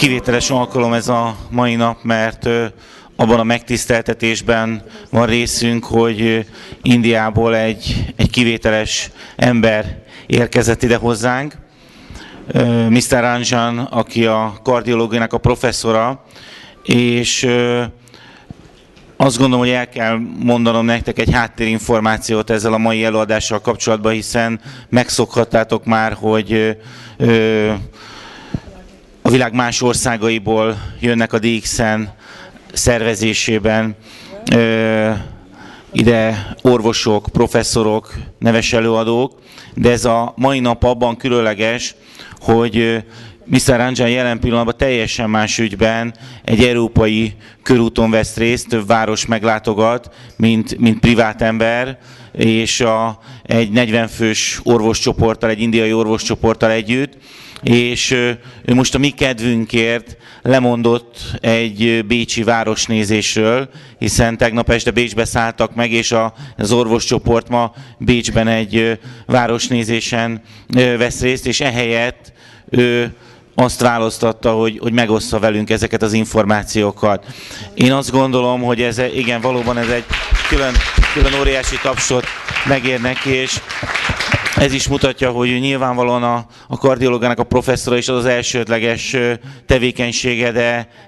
Kivételes alkalom ez a mai nap, mert abban a megtiszteltetésben van részünk, hogy Indiából egy kivételes ember érkezett ide hozzánk. Mr. Ranjan, aki a kardiológiának a professzora, és azt gondolom, hogy el kell mondanom nektek egy háttérinformációt ezzel a mai előadással kapcsolatban, hiszen megszokhattátok már, hogy a világ más országaiból jönnek a DX-en szervezésében ide orvosok, professzorok, neves előadók, de ez a mai nap abban különleges, hogy Mr. Ranjan jelen pillanatban teljesen más ügyben egy európai körúton vesz részt, több város meglátogat, mint privát ember, és egy 40 fős orvoscsoporttal, egy indiai orvoscsoporttal együtt, és ő most a mi kedvünkért lemondott egy bécsi városnézésről, hiszen tegnap este Bécsbe szálltak meg, és az orvoscsoport ma Bécsben egy városnézésen vesz részt, és ehelyett ő azt választotta, hogy megossza velünk ezeket az információkat. Én azt gondolom, hogy ez, igen, valóban ez egy külön óriási tapsot megér neki, és ez is mutatja, hogy nyilvánvalóan a kardiológának a professzora is az elsődleges tevékenysége,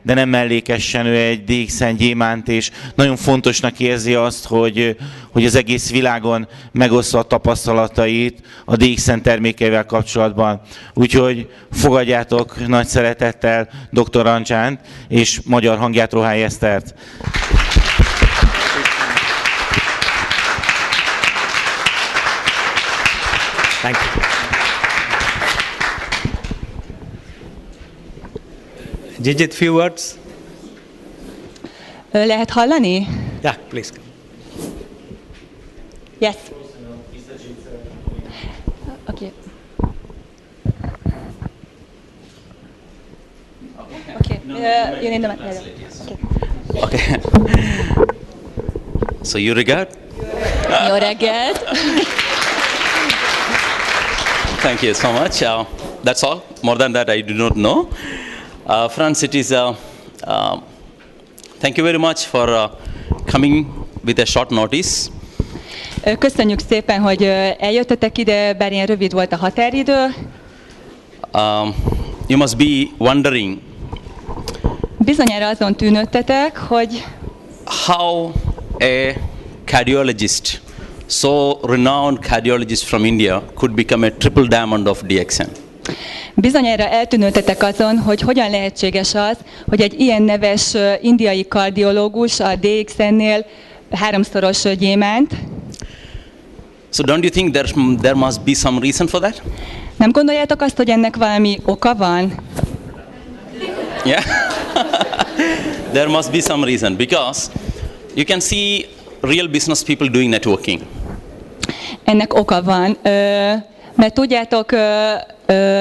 de nem mellékesen, ő egy DX-en gyémánt, és nagyon fontosnak érzi azt, hogy az egész világon megossza a tapasztalatait a DX-en termékeivel kapcsolatban. Úgyhogy fogadjátok nagy szeretettel dr. Ranjant és magyar hangját, Rohály Esztert. Thank you. Jijit, few words. Lehet hallani? Yeah, please. Yes. Okay. Okay. You need the mic. Okay. So you regard? Jó reggelt. Thank you so much. That's all. More than that, I do not know. Friends, it is. Thank you very much for coming with a short notice. Köszönjük szépen, hogy eljöttetek ide, bár ilyen rövid volt a határidő. You must be wondering. Bizonyára azon tűnődtetek, hogy how a cardiologist, so renowned cardiologist from India, could become a triple diamond of DXN. Bizonyára eltűnődtetek azon, hogy hogyan lehetséges az, hogy egy ilyen neves indiai kardiológus a DXN-nél háromszoros gyémánt. So don't you think there must be some reason for that? Nem gondoljátok azt, hogy ennek valami oka van? Yeah. There must be some reason, because you can see real business people doing networking. Ennek oka van, mert tudjátok,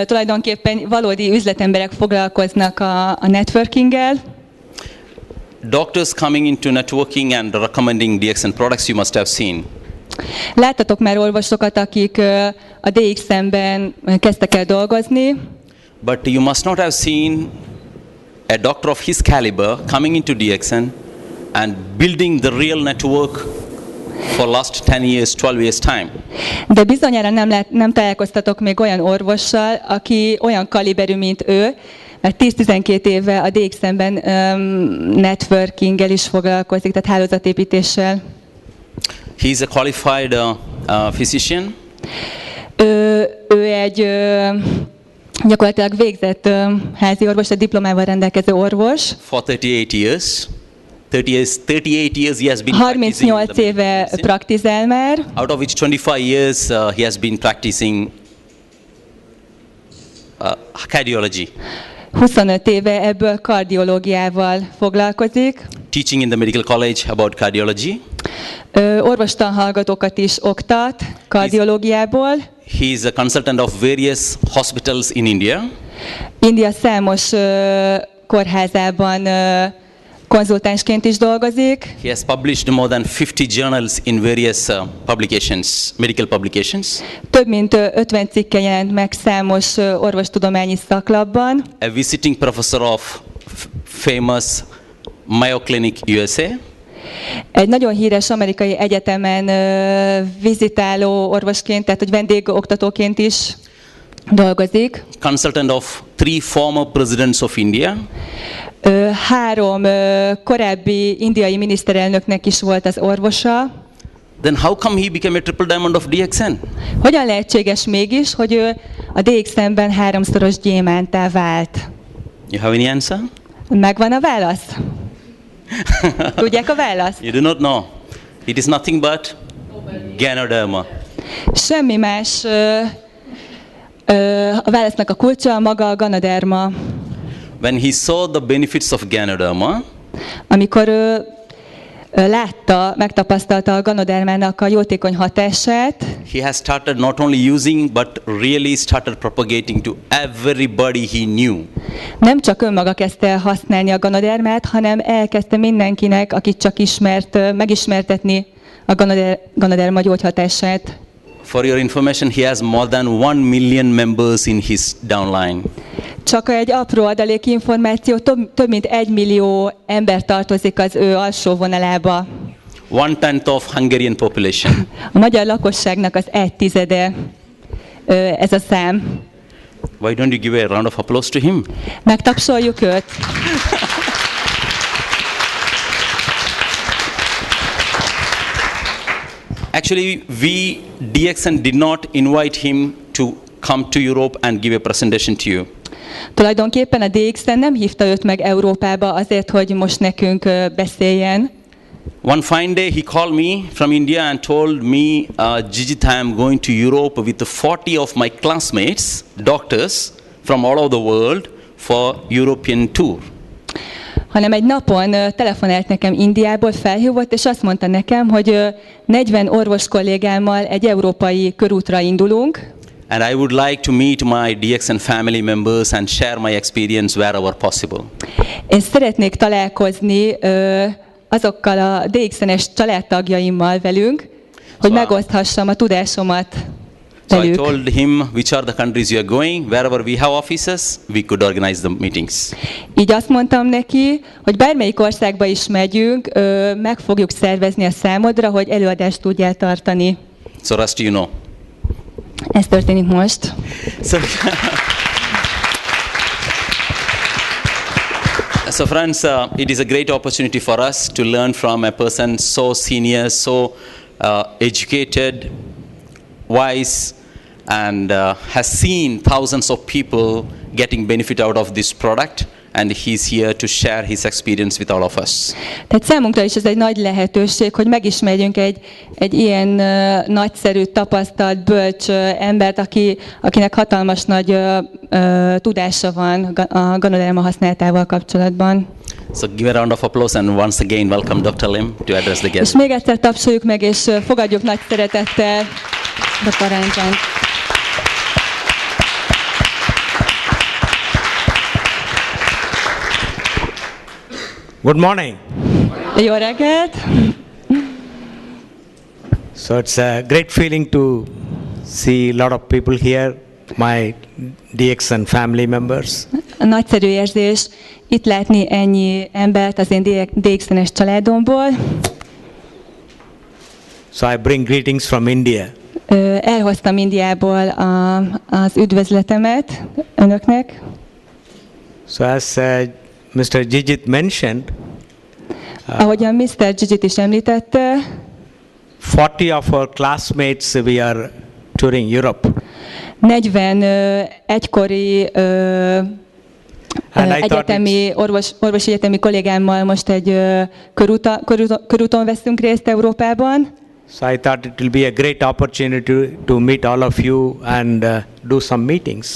tulajdonképpen valódi üzletemberek foglalkoznak a networkinggel. Doctors coming into networking and recommending DXN products, you must have seen. Láttatok már orvosokat, akik a DXN-ben kezdtek el dolgozni. But you must not have seen a doctor of his caliber coming into DXN and building the real network for last 10 years, 12 years time. De bizonyára nem találkoztatok még olyan orvossal, aki olyan kaliberű, mint ő, mert 10-12 éve a DXN-ben networkinggel is foglalkozik, tehát hálózatépítéssel. He is a qualified physician. Ő egy gyakorlatilag végzett házi orvos, a diplomával rendelkező orvos. For 38 years. 38 years he has been 38 éve praktizál már. Out of which 25 years he has been practicing cardiology. 25 éve ebből kardiológiával foglalkozik. Teaching in the medical college about cardiology. Orvostanhallgatókat is oktat kardiológiából. He is a consultant of various hospitals in India. India számos kórházában konzultánsként is dolgozik. He has published more than 50 journals in various publications, medical publications. Több mint 50 cikke jelent meg számos orvostudományi szaklapban. A visiting professor of famous Mayo Clinic, USA. Egy nagyon híres amerikai egyetemen vizitáló orvosként, tehát hogy vendégoktatóként is dolgozik. Consultant of 3 former presidents of India. 3 korábbi indiai miniszterelnöknek is volt az orvosa. Then how come he became a triple diamond of DXN? Hogyan lehetséges mégis, hogy ő a DXN-ben 3-szoros gyémánttá vált? You have any answer? Megvan a válasz? Tudják a választ? You do not know. It is nothing but Ganoderma. Semmi más. A válasznak a kulcsa maga a Ganoderma. When he saw the benefits of Ganoderma, amikor ő látta, megtapasztalta a Ganodermának a jótékony hatását, he has started not only using but really started propagating to everybody he knew. Nem csak önmaga kezdte el használni a Ganodermát, hanem elkezdte mindenkinek, akit csak ismert, megismertetni a Ganoderma gyógyhatását. For your information, he has more than 1 million members in his downline. Csak egy apró adalék információ, több mint 1 millió ember tartozik az ő alsó vonalába. 1/10 of Hungarian population. A magyar lakosságnak az 1/10 ez a szám. Why don't you give a round of applause to him? Megtapsoljuk őt. Actually, we DXN did not invite him to come to Europe and give a presentation to you. Tulajdonképpen a DXN nem hívta őt meg Európába azért, hogy most nekünk beszéljen. One fine day he called me from India and told me, Jijit, I am going to Europe with 40 of my classmates, doctors from all over the world for European tour. Hanem egy napon telefonált nekem Indiából, felhívott, és azt mondta nekem, hogy 40 orvos kollégámmal egy európai körútra indulunk. And I would like to meet my DXN family members and share my experience wherever possible. Én szeretnék találkozni azokkal a DXN-es családtagjaimmal velünk, hogy megoszthassam a tudásomat So I velük. told him which are the countries you are going, wherever we have offices, we could organize the meetings. Így azt mondtam neki, hogy bármelyik országba is megyünk, meg fogjuk szervezni a számodra, hogy előadást tudjál tartani. So rest you know. Ez történik most. So friends, it is a great opportunity for us to learn from a person so senior, so educated, wise, and has seen thousands of people getting benefit out of this product, and he's here to share his experience with all of us. Tehát számunkra is ez egy nagy lehetőség, hogy megismerjünk egy ilyen nagyszerű, tapasztalt, bölcs embert, akinek hatalmas nagy tudása van a Ganoderma használatával kapcsolatban. So give a round of applause and once again welcome Dr. Lim to address the guest. És még egyszer tapsoljuk meg, és fogadjuk nagy szeretettel Dr. Ranjan. Good morning. Jó reggelt! So it's a great feeling to see a lot of people here, my DXN family members. Nagyszerű érzés itt látni ennyi embert az én DXN-es családomból. So I bring greetings from India. Elhoztam Indiából az üdvözletemet önöknek. So as Mr. Jijit mentioned, ahogyan Mr. Jijit is említette, 40 of our classmates we are touring Europe. 40 egykori egyetemi, orvosi egyetemi kollégámmal most egy körúton veszünk részt Európában. So I thought it will be a great opportunity to meet all of you and do some meetings.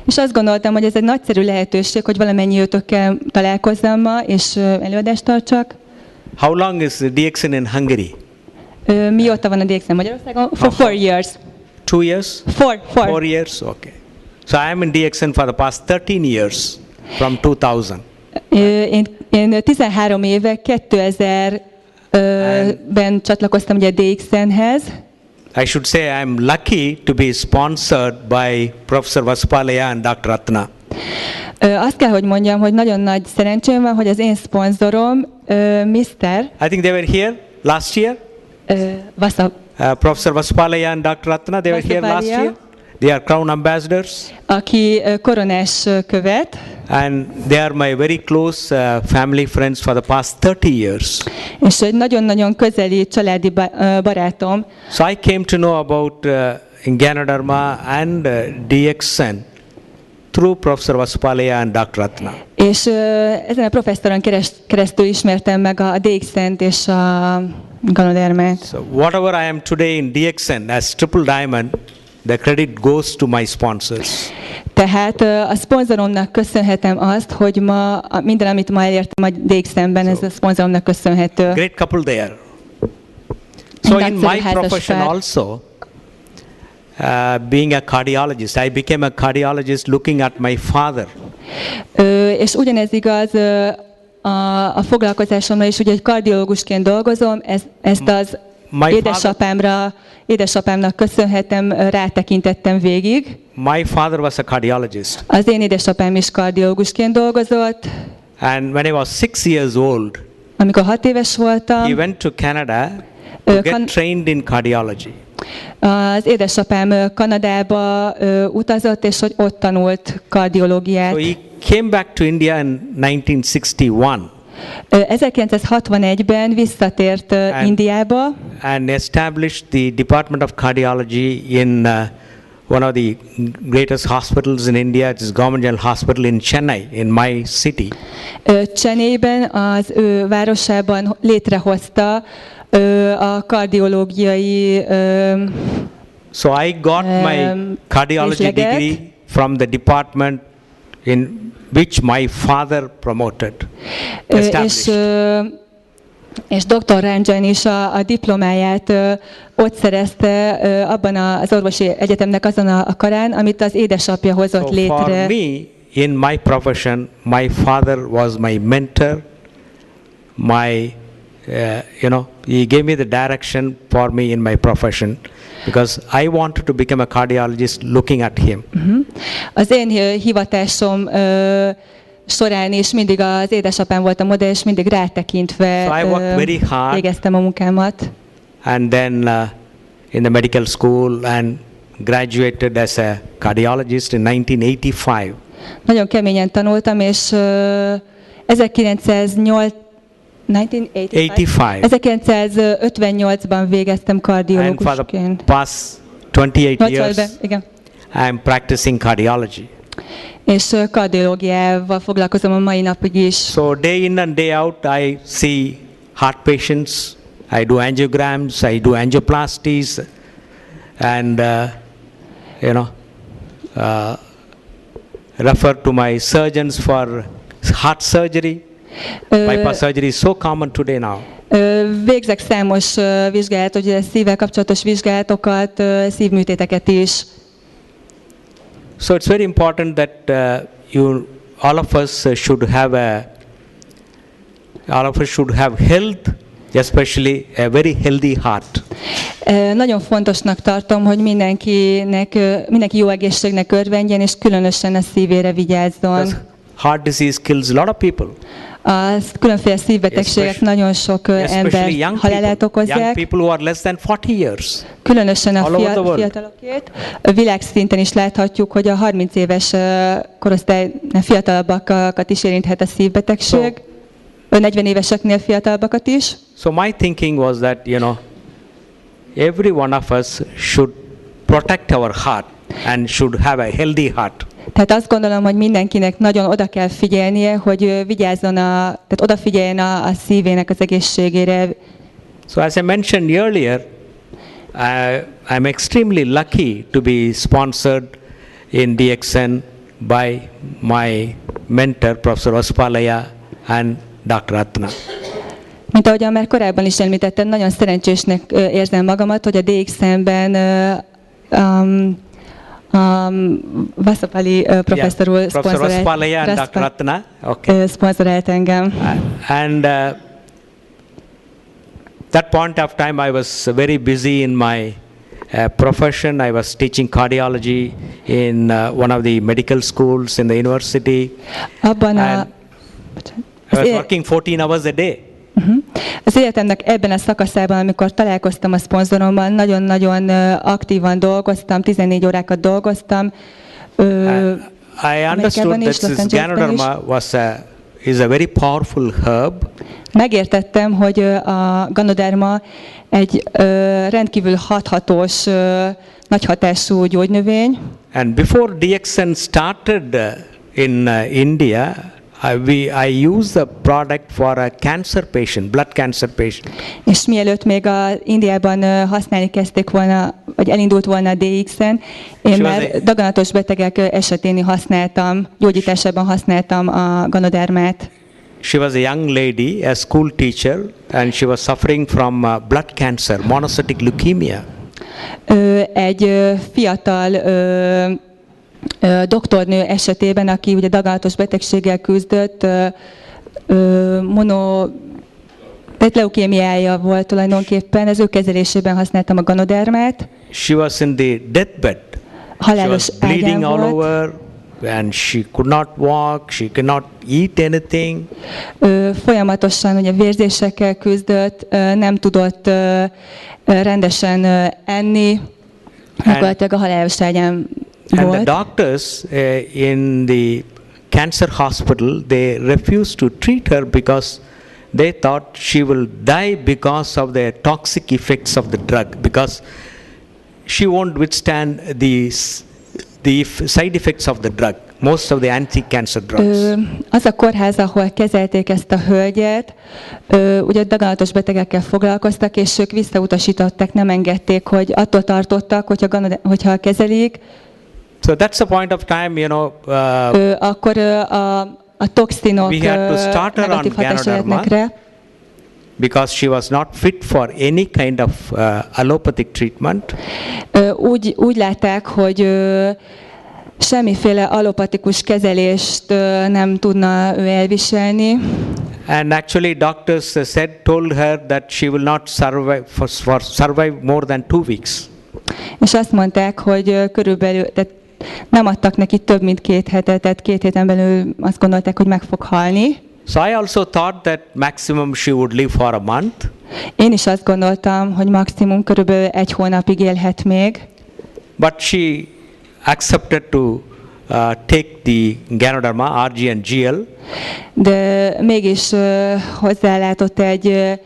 És azt gondoltam, hogy ez egy nagyszerű lehetőség, hogy valamennyi őtökkel találkozzam ma, és előadást tartsak. How long is the DXN in Hungary? Mióta van a DXN Magyarországon? For 4 years. 2 years? 4 years, okay. So I am in DXN for the past 13 years, from 2000. Én 13 éve, 2000-ben csatlakoztam ugye a DXN-hez. I should say I'm lucky to be sponsored by Professor Vasupalaya and Dr. Ratna. Azt kell, hogy mondjam, hogy nagyon nagy szerencsém van, hogy az én szponzorom, Mr. I think they were here last year. Professor Vasupalaya and Dr. Ratna, they were here last year. They are crown ambassadors. Aki koronás követ. And they are my very close family friends for the past 30 years. És egy nagyon-nagyon közeli családi barátom. So I came to know about Ganoderma and DXN through Professor Vasupalaya and Dr. Ratna. És ezen a professzoron keresztül ismertem meg a DXN-t és a Ganodermát. So whatever I am today in DXN as triple diamond, the credit goes to my sponsors. Tehát a szponzoromnak köszönhetem azt, hogy ma minden, amit ma elértem a DXN-ben, ez a szponzoromnak köszönhető. Great couple there. So in my profession also, being a cardiologist, I became a cardiologist looking at my father. És ugyanez igaz a foglalkozásomra is, ugye egy kardiológusként dolgozom, ezt az édesapámnak köszönhetem, rátekintettem végig. My father was a cardiologist. Az én édesapám is kardiológusként dolgozott. And when I was 6 years old, amikor 6 éves voltam, he went to Canada to get trained in cardiology. Az édesapám Kanadába utazott, és hogy ott tanult kardiológiát. So he came back to India in 1961. 1961-ben visszatért Indiába. And established the Department of Cardiology in one of the greatest hospitals in India, it is Government General Hospital in Chennai, in my city. Chennaiben, az ő városában létrehozta a kardiológiai So I got my cardiology degree from the department in which my father promoted, és dr. Ranjan is a diplomáját ott szerezte abban az orvosi egyetemnek azon a karán, amit az édesapja hozott létre. For me, in my profession, my father was my mentor, my, he gave me the direction for me in my profession. Because I wanted to become a cardiologist looking at him. Az én hivatásom során is mindig az édesapám volt a modell, és mindig rátekintve végeztem a munkámat. And then in the medical school and graduated as a cardiologist in 1985. Nagyon keményen tanultam, és 1958-ban végeztem kardiológusként. And for the past 28 years, I am practicing cardiology. És kardiológiával foglalkozom a mai napig is. So day in and day out, I see heart patients. I do angiograms. I do angioplasties, and refer to my surgeons for heart surgery. Bypass surgery is so common today now. Végzek számos vizsgálatot, ugye szívvel kapcsolatos vizsgálatokat, szívműtéteket is. So it's very important that all of us should have health, especially a very healthy heart. Nagyon fontosnak tartom, hogy mindenki jó egészségnek örvendjen, és különösen a szívére vigyázzon. Heart disease kills a lot of people. A különféle szívbetegségek nagyon sok ember halálát okozzák. Young people who are less than 40 years. Különösen a fiatalokét. Világszinten is láthatjuk, hogy a 30 éves korosztály fiatalabbakat is érinthet a szívbetegség. 40 éveseknél fiatalabbakat is. So my thinking was that, every one of us should protect our heart and should have a healthy heart. Tehát azt gondolom, hogy mindenkinek nagyon oda kell figyelnie, hogy vigyázzon, tehát odafigyeljen a szívének az egészségére. So as I mentioned earlier, I'm extremely lucky to be sponsored in DXN by my mentor, Professor Vasupalaya and Dr. Ratna. Mint ahogyan már korábban is említettem, nagyon szerencsésnek érzem magamat, hogy a DXN-ben a Vasapali professzor úr Professor Vaspalaya and Dr. Ratna. Okay. Szponzorált engem. And that point of time I was very busy in my profession. I was teaching cardiology in one of the medical schools in the university. Abban I was working 14 hours a day. Az életemnek ebben a szakaszában, amikor találkoztam a szponzorommal, nagyon-nagyon aktívan dolgoztam, 14 órákat dolgoztam. I understood that this Ganoderma is a very powerful herb. Megértettem, hogy a Ganoderma egy rendkívül hathatós, nagy hatású gyógynövény. And before DXN started in India, I used the product for a cancer patient, blood cancer patient. És mielőtt még Indiában használni kezdték volna, vagy elindult volna a DX-en, én már daganatos betegek esetén használtam, gyógyításában használtam a Ganodermát. She was a young lady, a school teacher, and she was suffering from blood cancer, monocytic leukemia. Egy fiatal doktornő esetében, aki ugye daganatos betegséggel küzdött, tehát leukémiája volt tulajdonképpen, az ő kezelésében használtam a Ganodermát. She was in the deathbed. Halálos bleeding all volt. over, and she could not walk, she could not eat anything. Folyamatosan ugye vérzésekkel küzdött, nem tudott rendesen enni, gyakorlatilag a halálos ágyán And volt. the doctors in the cancer hospital, they refused to treat her because they thought she will die because of the toxic effects of the drug, because she won't withstand the side effects of the drug, most of the anti-cancer drugs. Az a kórház, ahol kezelték ezt a hölgyet, ugye daganatos betegekkel foglalkoztak, és ők visszautasították, nem engedték, hogy attól tartottak, hogyha kezelik. So that's the point of time, you know. Akkor a toxinok negatív hatása lehetnek rá. Because she was not fit for any kind of allopathic treatment. Úgy látták, hogy semmiféle allopatikus kezelést nem tudna ő elviselni. And actually doctors told her that she will not survive more than 2 weeks. És azt mondták, hogy körülbelül, tehát nem adtak neki több mint 2 hetet, tehát 2 héten belül azt gondolták, hogy meg fog halni. So I also thought that maximum she would live for a month. Én is azt gondoltam, hogy maximum körülbelül 1 hónapig élhet még. But she accepted to take the Ganoderma, RG and GL. De mégis hozzálátott egy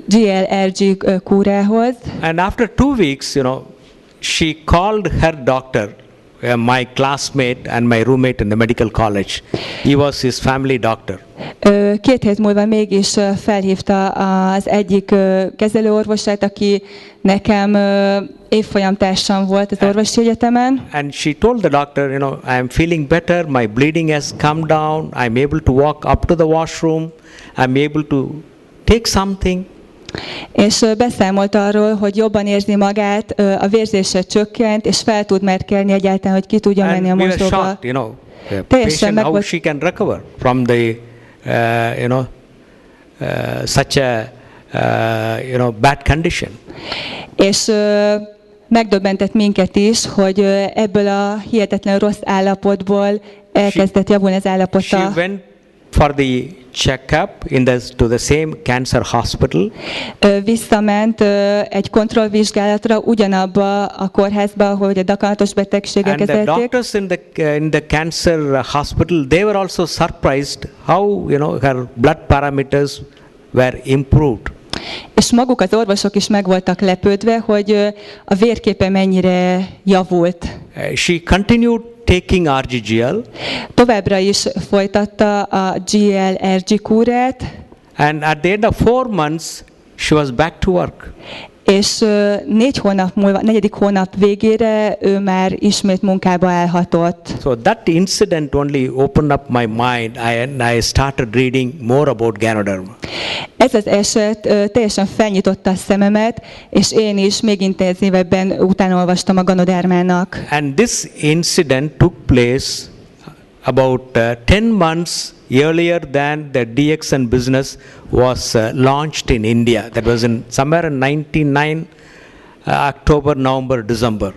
GLRG kúrához. And after 2 weeks, you know, she called her doctor, my classmate and my roommate in the medical college. He was his family doctor. 2 hét múlva mégis felhívta az egyik kezelőorvosát, aki nekem évfolyamtársam volt az orvosi egyetemen. And she told the doctor, you know, I am feeling better, my bleeding has come down, I am able to walk up to the washroom, I am able to take something. És beszámolt arról, hogy jobban érzi magát, a vérzése csökkent, és fel tud merkelni egyáltalán, hogy ki tudja menni a mosdóba. You know, patient, how she can recover from the, such a, bad condition. És megdöbbentett minket is, hogy ebből a hihetetlen rossz állapotból elkezdett javulni az állapota. She went for the checkup to the same cancer hospital. Visszament egy kontrollvizsgálatra ugyanabba a kórházba, ahol a daganatos betegségek kezelték. And the doctors in the cancer hospital, they were also surprised how, her blood parameters were improved. És maguk az orvosok is meg voltak lepődve, hogy a vérképe mennyire javult. She continued taking RGGL. Továbbra is folytatta a GLRG kúrát. And at the end of 4 months, she was back to work. És 4 hónap múlva, 4. hónap végére ő már ismét munkába állhatott. So that incident only opened up my mind, and I started reading more about Ganoderma. Ez az eset teljesen felnyitotta a szememet, és én is még intenzívebben utána olvastam a Ganodermának. And this incident took place about 10 months earlier than the DXN business was launched in India. That was in somewhere in 99 October, November, December.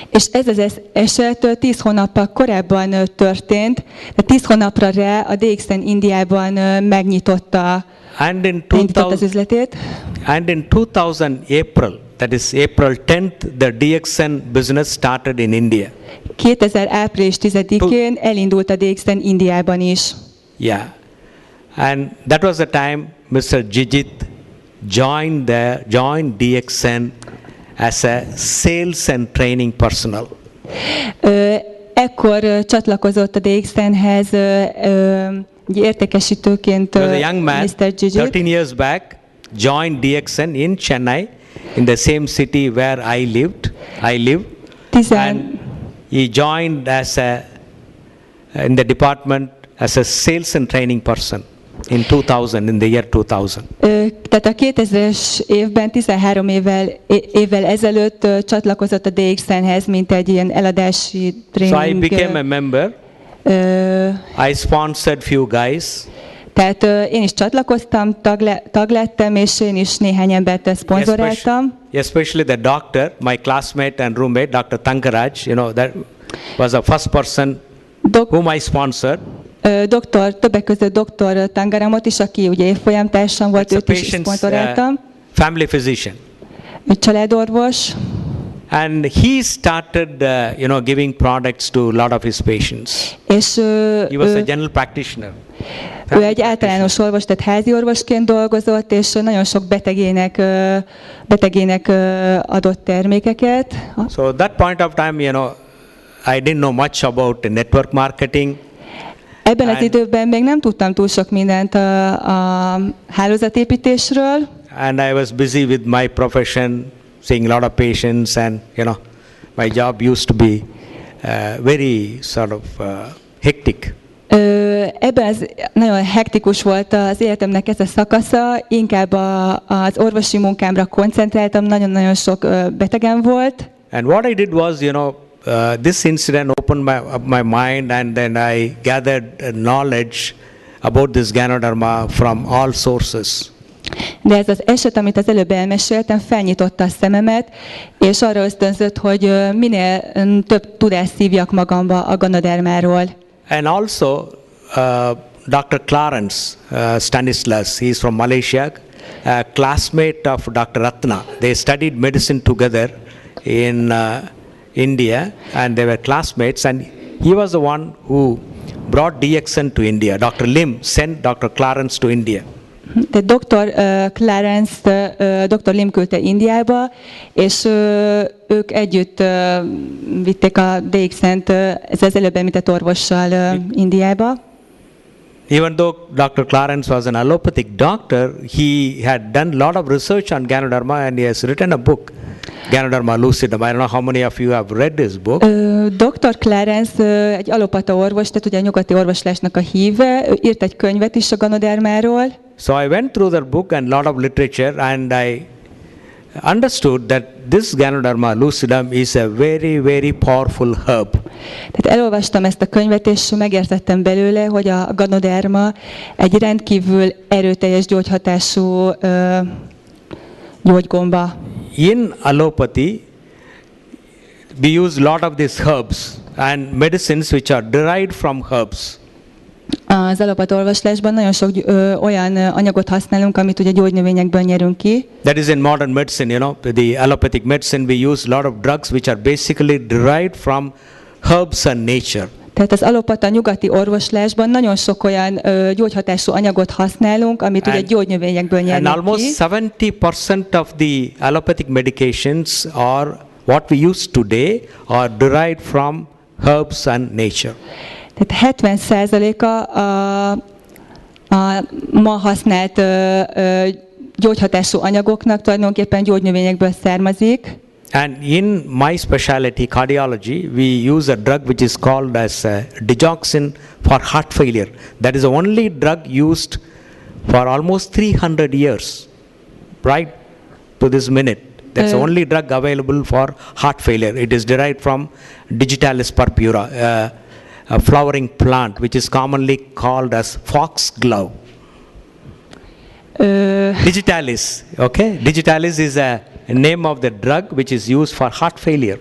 És ez az eset 10 hónappal korábban történt, de 10 hónapra rá a DXN Indiában megnyitotta az üzletét. And in 2000 April, that is April 10th, the DXN business started in India. 2000 április 10-én elindult a DXN Indiában is. Yeah. And that was the time Mr. Jijit joined DXN as a sales and training personnel. Ekkor csatlakozott a DXN-hez értékesítőként He was a young man, Mr. Jijit. 13 years back, joined DXN in Chennai, in the same city where I live. And he joined in the department as a sales and training person in 2000, in the year 2000. Tehát a 2000-es évben, 13 évvel ezelőtt csatlakozott a DXN-hez, mint egy ilyen eladási tréning. So I became a member. I sponsored few guys. Tehát én is csatlakoztam, tag lettem, és én is néhány embert szponzoráltam. Especially the doctor, my classmate and roommate, Dr. Tankaraj, that was the first person whom I sponsored. Többek között Dr. Tangaramot is, aki ugye évfolyamtársam volt, őt is szponzoráltam. Family physician. Családorvos. And he started, giving products to a lot of his patients. És he was a general practitioner. Ő egy általános orvos, tehát házi orvosként dolgozott, és nagyon sok betegének adott termékeket. So at that point of time, I didn't know much about the network marketing. Ebben az időben még nem tudtam túl sok mindent a hálózatépítésről. And I was busy with my profession, seeing a lot of patients, and my job used to be very sort of hectic. Ebben nagyon hektikus volt az életemnek ez a szakasza, inkább az orvosi munkámra koncentráltam, nagyon-nagyon sok betegem volt. And what I did was, this incident opened my mind, and then I gathered knowledge about this Ganoderma from all sources. De ez az eset, amit az előbb elmeséltem, felnyitotta a szememet, és arra ösztönzött, hogy minél több tudást szívjak magamba a Ganodermáról. And also, Dr. Clarence Stanislas, he is from Malaysia, a classmate of Dr. Ratna. They studied medicine together in India, and they were classmates, and he was the one who brought DXN to India. Dr. Lim sent Dr. Clarence to India. Tehát Dr. Lim küldte Indiába, és ők együtt vitték a DXN-t az előbb említett orvossal Indiába. Even though Dr. Clarence was an allopathic doctor, he had done a lot of research on Ganoderma, and he has written a book, Ganoderma lucidum. I don't know how many of you have read this book. Dr. Clarence egy allopata orvos, tehát ugye a nyugati orvoslásnak a híve, ő írt egy könyvet is a Ganodermáról. So I went through that book and a lot of literature, and I understood that this Ganoderma lucidum is a very, very powerful herb. Tehát elolvastam ezt a könyvet, és megértettem belőle, hogy a Ganoderma egy rendkívül erőteljes gyógyhatású gyógygomba. In allopathy, we use a lot of these herbs and medicines which are derived from herbs. Az alapot orvoslásban nagyon sok olyan anyagot használunk, amit ugye gyógynövényekből nyerünk ki. That is in modern medicine, the allopathic medicine, we use a lot of drugs which are basically derived from herbs and nature. Tehát az alopata nyugati orvoslásban nagyon sok olyan gyógyhatású anyagot használunk, amit ugye gyógynövényekből nyerünk ki. And almost 70% of the allopathic medications are what we use today are derived from herbs and nature. Tehát 70%-a a ma használt gyógyhatású anyagoknak tulajdonképpen gyógynövényekből származik. And in my specialty, cardiology, we use a drug which is called as digoxin for heart failure. That is the only drug used for almost 300 years, right to this minute. That's the only drug available for heart failure. It is derived from Digitalis purpura, a flowering plant which is commonly called as foxglove. Digitalis, okay? Digitalis is a name of the drug which is used for heart failure.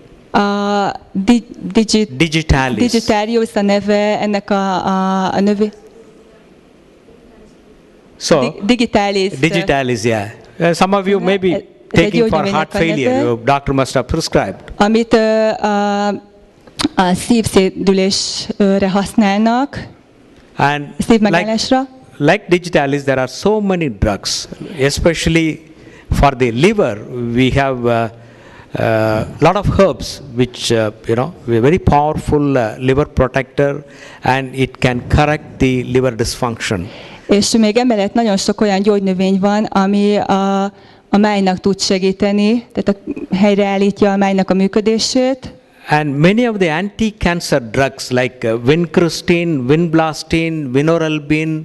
Digitalis. Digitalius a neve ennek a növé. So, Digitalis. Digitalis, yeah. Some of you may be taking for heart failure. Your doctor must have prescribed. Amit a szívszédülésre használnak, And szívmegállásra. like Digitalis, there are so many drugs, especially for the liver. We have a lot of herbs which, very powerful liver protector, and it can correct the liver dysfunction. És még emellett nagyon sok olyan gyógynövény van, ami a májnak tud segíteni, tehát helyreállítja a májnak a működését. And many of the anti-cancer drugs like vincristine, vinblastine, vinorelbine,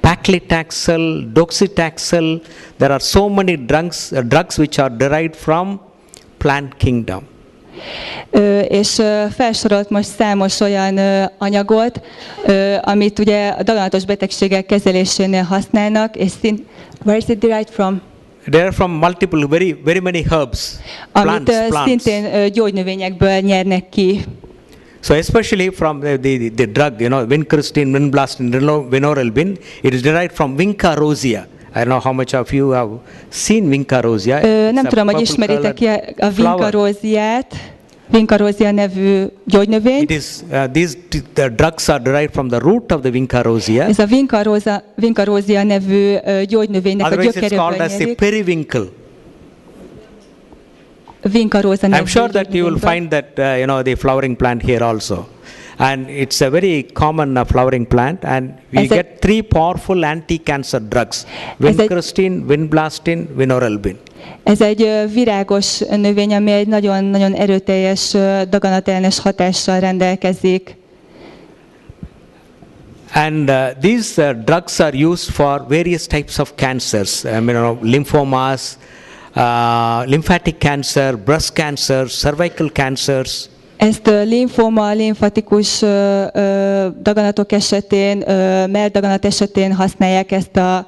paclitaxel, docetaxel, there are so many drugs which are derived from plant kingdom. És felsorolt most számos olyan anyagot, amit ugye a daganatos betegségek kezelésénél használnak, és where is it derived from? They are from multiple, very many herbs, Amit plants. szintén gyógynövényekből nyernek ki. So especially from the drug, vincristine, vinblastine, vinorelbine, it is derived from Vinca rosea. I don't know how much of you have seen Vinca rosea. Nem tudom, hogy ismeritek-e a Vinca roseát, Vinca rosea nevű gyógynövényt. These drugs are derived from the root of the Vinca rosea. Ez a Vinca rosea nevű gyógynövénynek a gyökeréből Otherwise it's called as the periwinkle. Vinca rosa nevű I'm sure that you will find that the flowering plant here also. And it's a very common flowering plant, and we get three powerful anti-cancer drugs: vincristine, vinblastine, vinorelbine. Ez egy virágos növény, ami egy nagyon-nagyon erőteljes daganatellenes hatással rendelkezik. And these drugs are used for various types of cancers, lymphomas, lymphatic cancer, breast cancer, cervical cancers. Ezt linfóma, limfatikus daganatok esetén, melldaganat esetén használják ezt a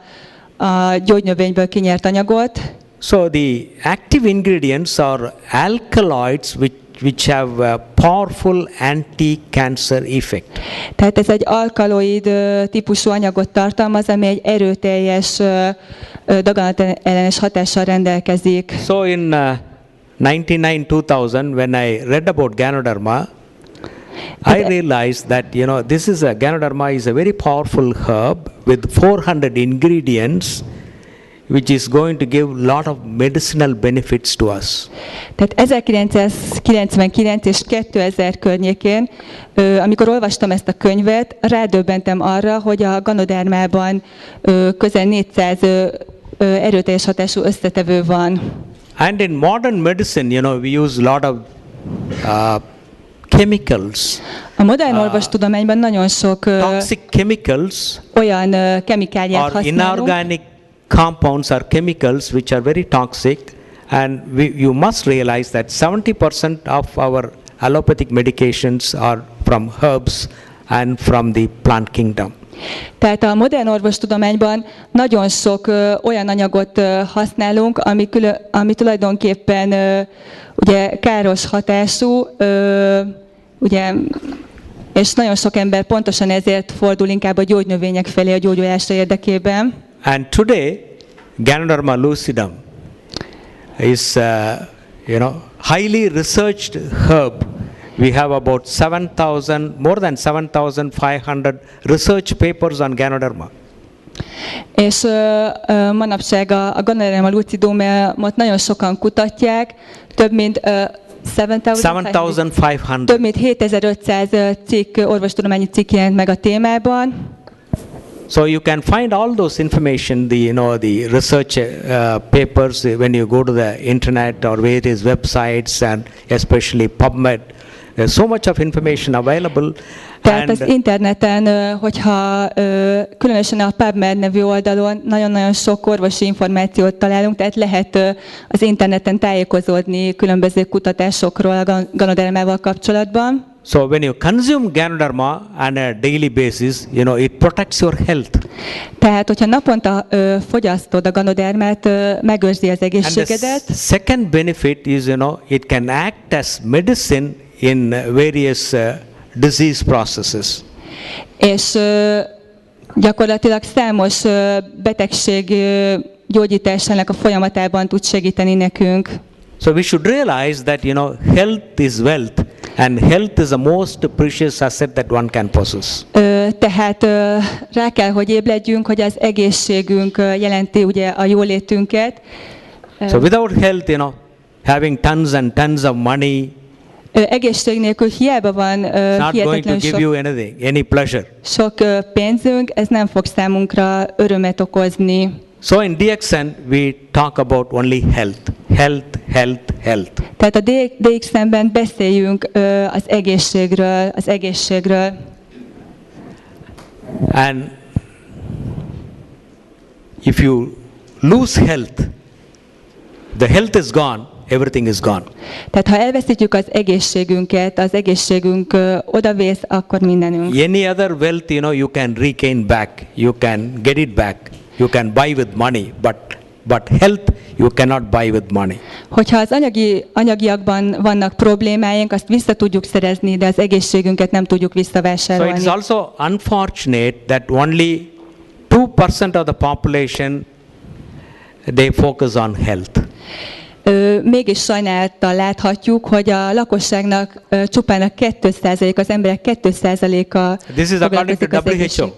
gyógynövényből kinyert anyagot. So the active ingredients are alkaloids which have a powerful anti-cancer effect. Tehát ez egy alkaloid típusú anyagot tartalmaz, ami egy erőteljes daganatellenes hatással rendelkezik. So in 1999-2000, when I read about Ganoderma, I realized that Ganoderma is a very powerful herb with 400 ingredients, which is going to give lot of medicinal benefits to us. Tehát 1999 és 2000 környékén, amikor olvastam ezt a könyvet, rádöbbentem arra, hogy a Ganodermában közel 400 erőteljes hatású összetevő van. And in modern medicine, we use a lot of chemicals. A modern orvostudományban nagyon sok toxic chemicals olyan kemikáliát használunk. Inorganic compounds are chemicals which are very toxic, and you must realize that 70% of our allopathic medications are from herbs and from the plant kingdom. Tehát a modern orvostudományban nagyon sok olyan anyagot használunk, ami tulajdonképpen ugye káros hatású, ugye, és nagyon sok ember pontosan ezért fordul inkább a gyógynövények felé a gyógyulása érdekében. And today, Ganoderma lucidum is highly researched herb. We have about more than 7,500 research papers on Ganoderma. És manapság a Ganoderma lucidumot nagyon sokan kutatják, több mint 7,500. Több mint 7500 orvostudományi cikk jelent meg a témában. So you can find all those information, the research papers when you go to the internet or various websites, and especially PubMed. There's so much of information available, Tehát az interneten, hogyha különösen a PubMed nevű oldalon nagyon-nagyon sok orvosi információt találunk, tehát lehet az interneten tájékozódni különböző kutatásokról a Ganodermával kapcsolatban. So when you consume Ganoderma on a daily basis, it protects your health. Tehát, hogyha naponta fogyasztod a Ganodermát, megőrzi az egészségedet. And the second benefit is, it can act as medicine in various disease processes. És gyakorlatilag számos betegség gyógyításának a folyamatában tud segíteni nekünk. So we should realize that, health is wealth, and health is the most precious asset that one can possess. Tehát rá kell, hogy ébredjünk, hogy az egészségünk jelenti ugye a jólétünket. So without health, having tons and tons of money, egészség nélkül hiába van hihetetlen sok pénzünk, ez nem fog számunkra örömet okozni. So in DXN we talk about only health, health, health, health. Tehát a DXN-ben beszéljünk az egészségről, az egészségről. And if you lose health, the health is gone, everything is gone. Tehát ha elveszítjük az egészségünket, az egészségünk odavész, akkor mindenünk. Any other wealth, you can regain back, you can get it back, you can buy with money, but health you cannot buy with money. Hogyha az anyagiakban vannak problémáink, azt vissza tudjuk szerezni, de az egészségünket nem tudjuk visszavásárolni. So it is also unfortunate that only 2% of the population they focus on health. Mégis sajnálattal láthatjuk, hogy a lakosságnak csupán a 2%, az emberek 2%-a This is according to WHO.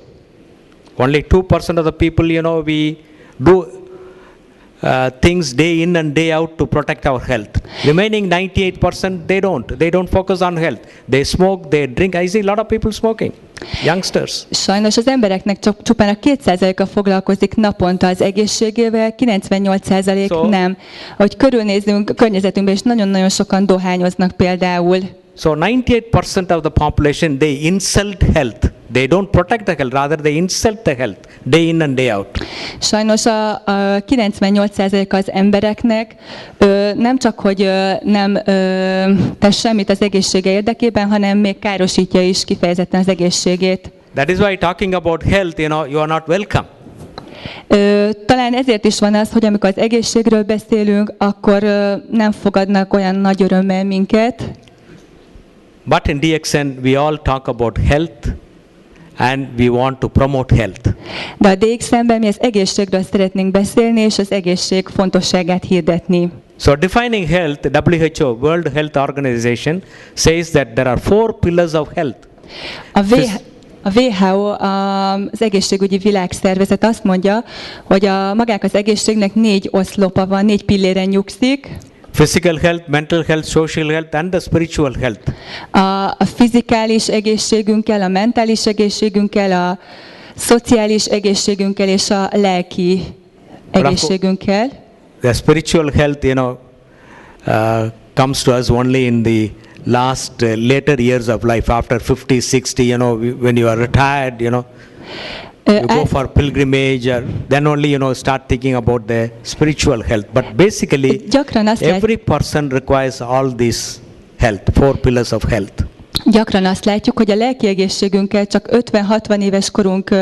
Only 2% of the people, we do things day in and day out to protect our health. Remaining 98%, they don't focus on health. They smoke, they drink. I see a lot of people smoking, youngsters. Sajnos az embereknek csupán a 2%-a foglalkozik naponta az egészségével, 98% nem. Ahogy körülnézünk a környezetünkben, és nagyon-nagyon sokan dohányoznak például. So 98% of the population, they insult health. They don't protect the health, rather they insult the health day in and day out. Sajnos a 98% az embereknek nem csak, hogy nem tesz semmit az egészsége érdekében, hanem még károsítja is kifejezetten az egészségét. That is why talking about health, you are not welcome. Talán ezért is van az, hogy amikor az egészségről beszélünk, akkor nem fogadnak olyan nagy örömmel minket. But in DXN we all talk about health and we want to promote health. De a DXN-ben mi az egészségről szeretnénk beszélni, és az egészség fontosságát hirdetni. So defining health, WHO, World Health Organization, says that there are 4 pillars of health. A WHO, az egészségügyi világszervezet azt mondja, hogy magának az egészségnek 4 oszlopa van, 4 pilléren nyugszik. Physical health, mental health, social health and the spiritual health. A fizikális egészségünkkel, a mentális egészségünkkel, a szociális egészségünkkel és a lelki egészségünkkel. The spiritual health, comes to us only in the last later years of life, after 50, 60, when you are retired, you go for pilgrimage, then only start thinking about the spiritual health. But basically, every person requires all these health, 4 pillars of health. Gyakran azt látjuk, hogy a lelki egészségünkkel csak 50-60 éves korunk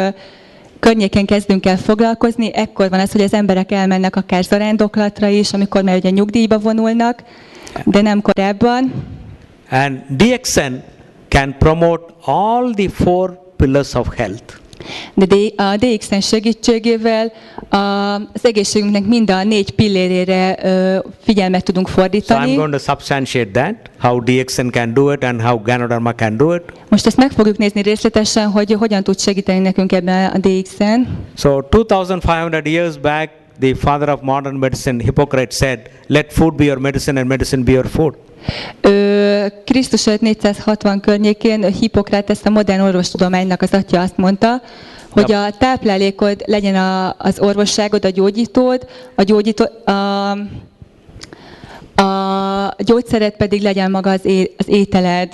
környéken kezdünk el foglalkozni, ekkor van az, hogy az emberek elmennek akár zarándoklatra is, amikor már ugye nyugdíjba vonulnak, de nem korábban. And DXN can promote all the 4 pillars of health. De a DXN segítségével az egészségünknek mind a 4 pillérére figyelmet tudunk fordítani. So I'm going to substantiate that, how DXN can do it and how Ganoderma can do it. Most ezt meg fogjuk nézni részletesen, hogy hogyan tud segíteni nekünk ebben a DXN. So 2500 years back, the father of modern medicine, Hippocrates, said, let food be your medicine and medicine be your food. Krisztus előtt 460 környékén Hippokrates, a modern orvostudománynak az atya azt mondta, hogy a táplálékod legyen az orvosságod, a gyógyítód, a gyógyszered pedig legyen maga az ételed.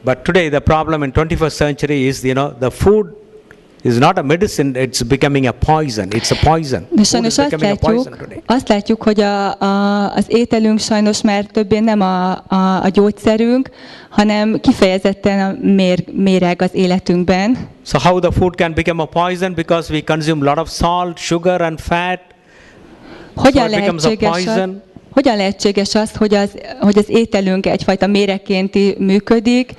But today the problem in 21st century is, the food is not a medicine, it's becoming a poison. It's a poison. De sajnos azt látjuk, hogy az ételünk sajnos már többé nem a gyógyszerünk, hanem kifejezetten a méreg az életünkben. So how the food can become a poison? Because we consume a lot of salt, sugar and fat. Hogyan lehetséges az, hogy az ételünk egyfajta méregként működik?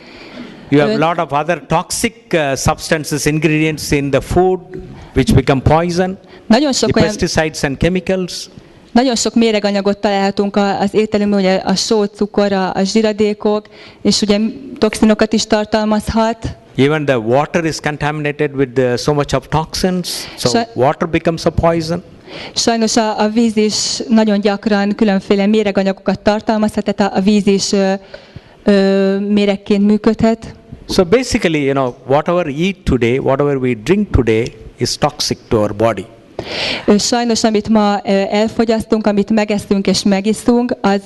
You have a lot of other toxic substances, ingredients in the food which become poison. The pesticides and chemicals. Nagyon sok méreganyagot találhatunk az ételünkben, ugye a só, cukor, a zsiradékok, és ugye toxinokat is tartalmazhat. Even the water is contaminated with so much of toxins, so water becomes a poison. Sajnos a víz is nagyon gyakran különféle méreganyagokat tartalmazhat, tehát a víz is méregként működhet. So basically, whatever we eat today, whatever we drink today is toxic to our body. Sajnos, amit ma elfogyasztunk, amit megeszünk és megiszunk, az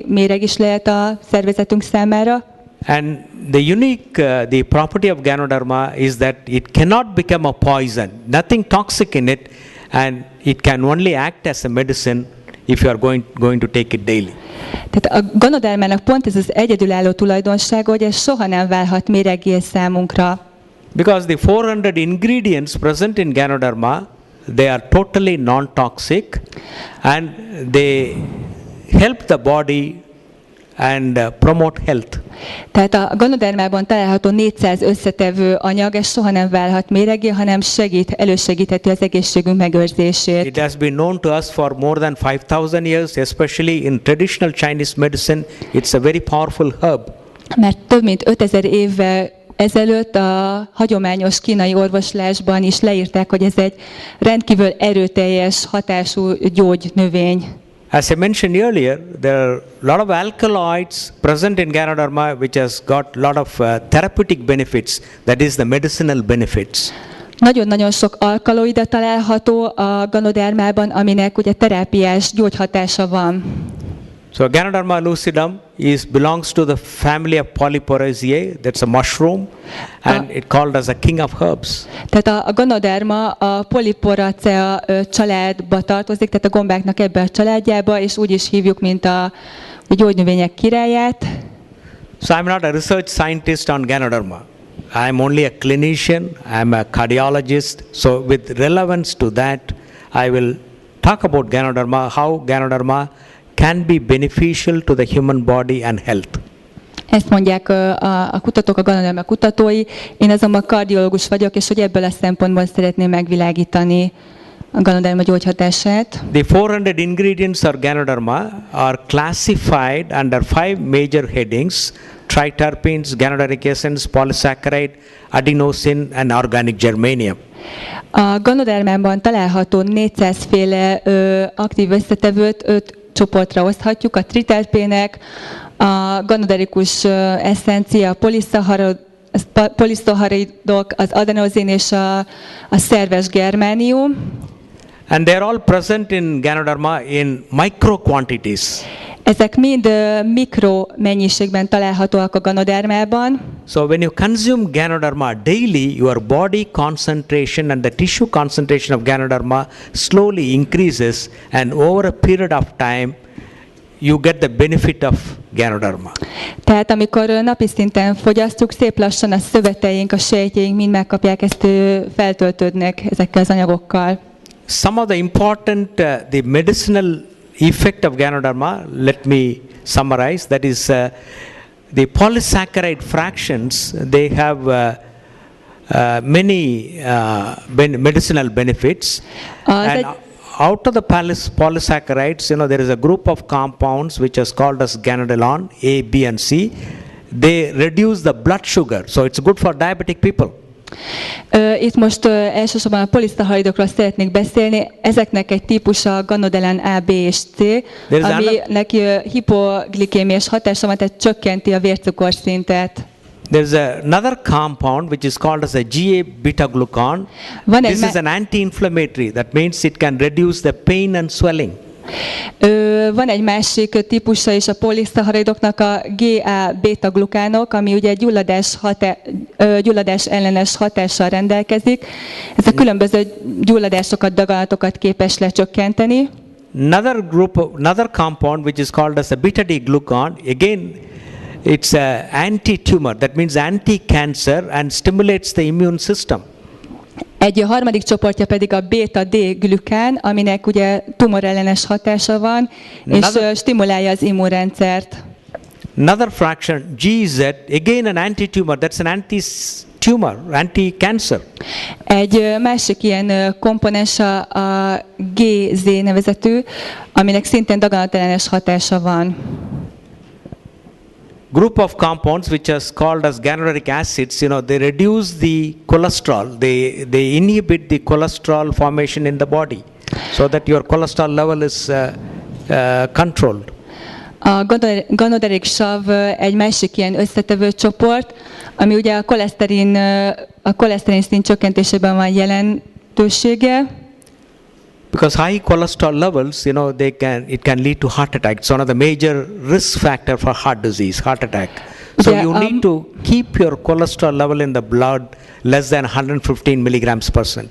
méreg is lehet a szervezetünk számára. And the property of Ganoderma is that it cannot become a poison. Nothing toxic in it, and it can only act as a medicine if you are going to take it daily. Tehát a Ganodermának pont ez az egyedülálló tulajdonsága, hogy ez soha nem válhat méreggé számunkra. Because the 400 ingredients present in Ganoderma, they are totally non-toxic, and they help the body and promote health. Tehát a Ganodermában található 400 összetevő anyag, ez soha nem válhat méreggé, hanem elősegítheti az egészségünk megőrzését. It has been known to us for more than 5,000 years, especially in traditional Chinese medicine. It's a very powerful herb. Mert több mint 5000 évvel ezelőtt a hagyományos kínai orvoslásban is leírták, hogy ez egy rendkívül erőteljes hatású gyógynövény. As I mentioned earlier, there are a lot of alkaloids present in Ganoderma which has got a lot of therapeutic benefits, that is the medicinal benefits. Nagyon-nagyon sok alkaloida található a Ganodermában, aminek ugye terápiás gyógyhatása van. So Ganoderma lucidum belongs to the family of Polyporoaceae, that's a mushroom, and it called as a king of herbs. Tehát a Ganoderma a Polyporacea családba tartozik, tehát a gombáknak ebbe a családjába, és úgy is hívjuk, mint a gyógynövények királyát. So I'm not a research scientist on Ganoderma. I'm only a clinician, I'm a cardiologist, so with relevance to that, I will talk about Ganoderma, how Ganoderma can be beneficial to the human body and health. Ezt mondják a kutatók, a Ganoderma kutatói. Én azonban kardiológus vagyok, és hogy ebből a szempontból szeretném megvilágítani a Ganoderma gyógyhatását. The 400 ingredients of Ganoderma are classified under 5 major headings: triterpenes, ganoderic essence, polysaccharide, adenosine and organic germanium. A Ganodermában található 400 féle aktív összetevőt 5 csoportra oszthatjuk: a triterpének, a ganoderikus eszencia, a poliszacharidok, az adenozin és a szerves germánium. And they are all present in Ganoderma in micro quantities. Ezek mind mikro mennyiségben találhatóak a Ganodermában. So when you consume Ganoderma daily, your body concentration and the tissue concentration of Ganoderma slowly increases, and over a period of time you get the benefit of Ganoderma. Tehát amikor napi szinten fogyasztjuk, szép lassan a szöveteink, a sejtjeink mind megkapják, ezt feltöltődnek ezekkel az anyagokkal. Some of the important the medicinal effect of Ganoderma, let me summarize, that is the polysaccharide fractions, they have many medicinal benefits. And out of the polysaccharides, there is a group of compounds which is called as Ganoderma A, B and C. They reduce the blood sugar, so it's good for diabetic people. Itt most elsősorban a poliszacharidokról szeretnék beszélni. Ezeknek egy típusa a Ganoderma A, B és C, aminek hipoglikémiás hatása van, tehát csökkenti a vércukorszintet. There's another compound which is called as a GA-beta-glucan. This is an anti-inflammatory. That means it can reduce the pain and swelling. Van egy másik típusa is a poliszaharidoknak, a GA-beta-glukánok, ami ugye gyulladás ellenes hatással rendelkezik. Ez a különböző gyulladásokat, daganatokat képes lecsökkenteni. Another compound which is called as a beta-D-glucan, again it's a anti-tumor, that means anti-cancer and stimulates the immune system. Egy harmadik csoportja pedig a beta-D-glükán, aminek ugye tumorellenes hatása van, és stimulálja az immunrendszert. Another fraction, GZ, again an anti-tumor, that's an anti-tumor, anti-cancer. Egy másik ilyen komponens a GZ nevezetű, aminek szintén daganatellenes hatása van. Group of compounds which is called as ganoderic acids, they reduce the cholesterol, they inhibit the cholesterol formation in the body, so that your cholesterol level is controlled. A ganoderic sav egy másik ilyen összetevő csoport, ami ugye a koleszterin szint csökkentésében van jelentősége. Because high cholesterol levels, it can lead to heart attack. It's one of the major risk factor for heart disease, heart attack. So you need to keep your cholesterol level in the blood less than 115 mg/%.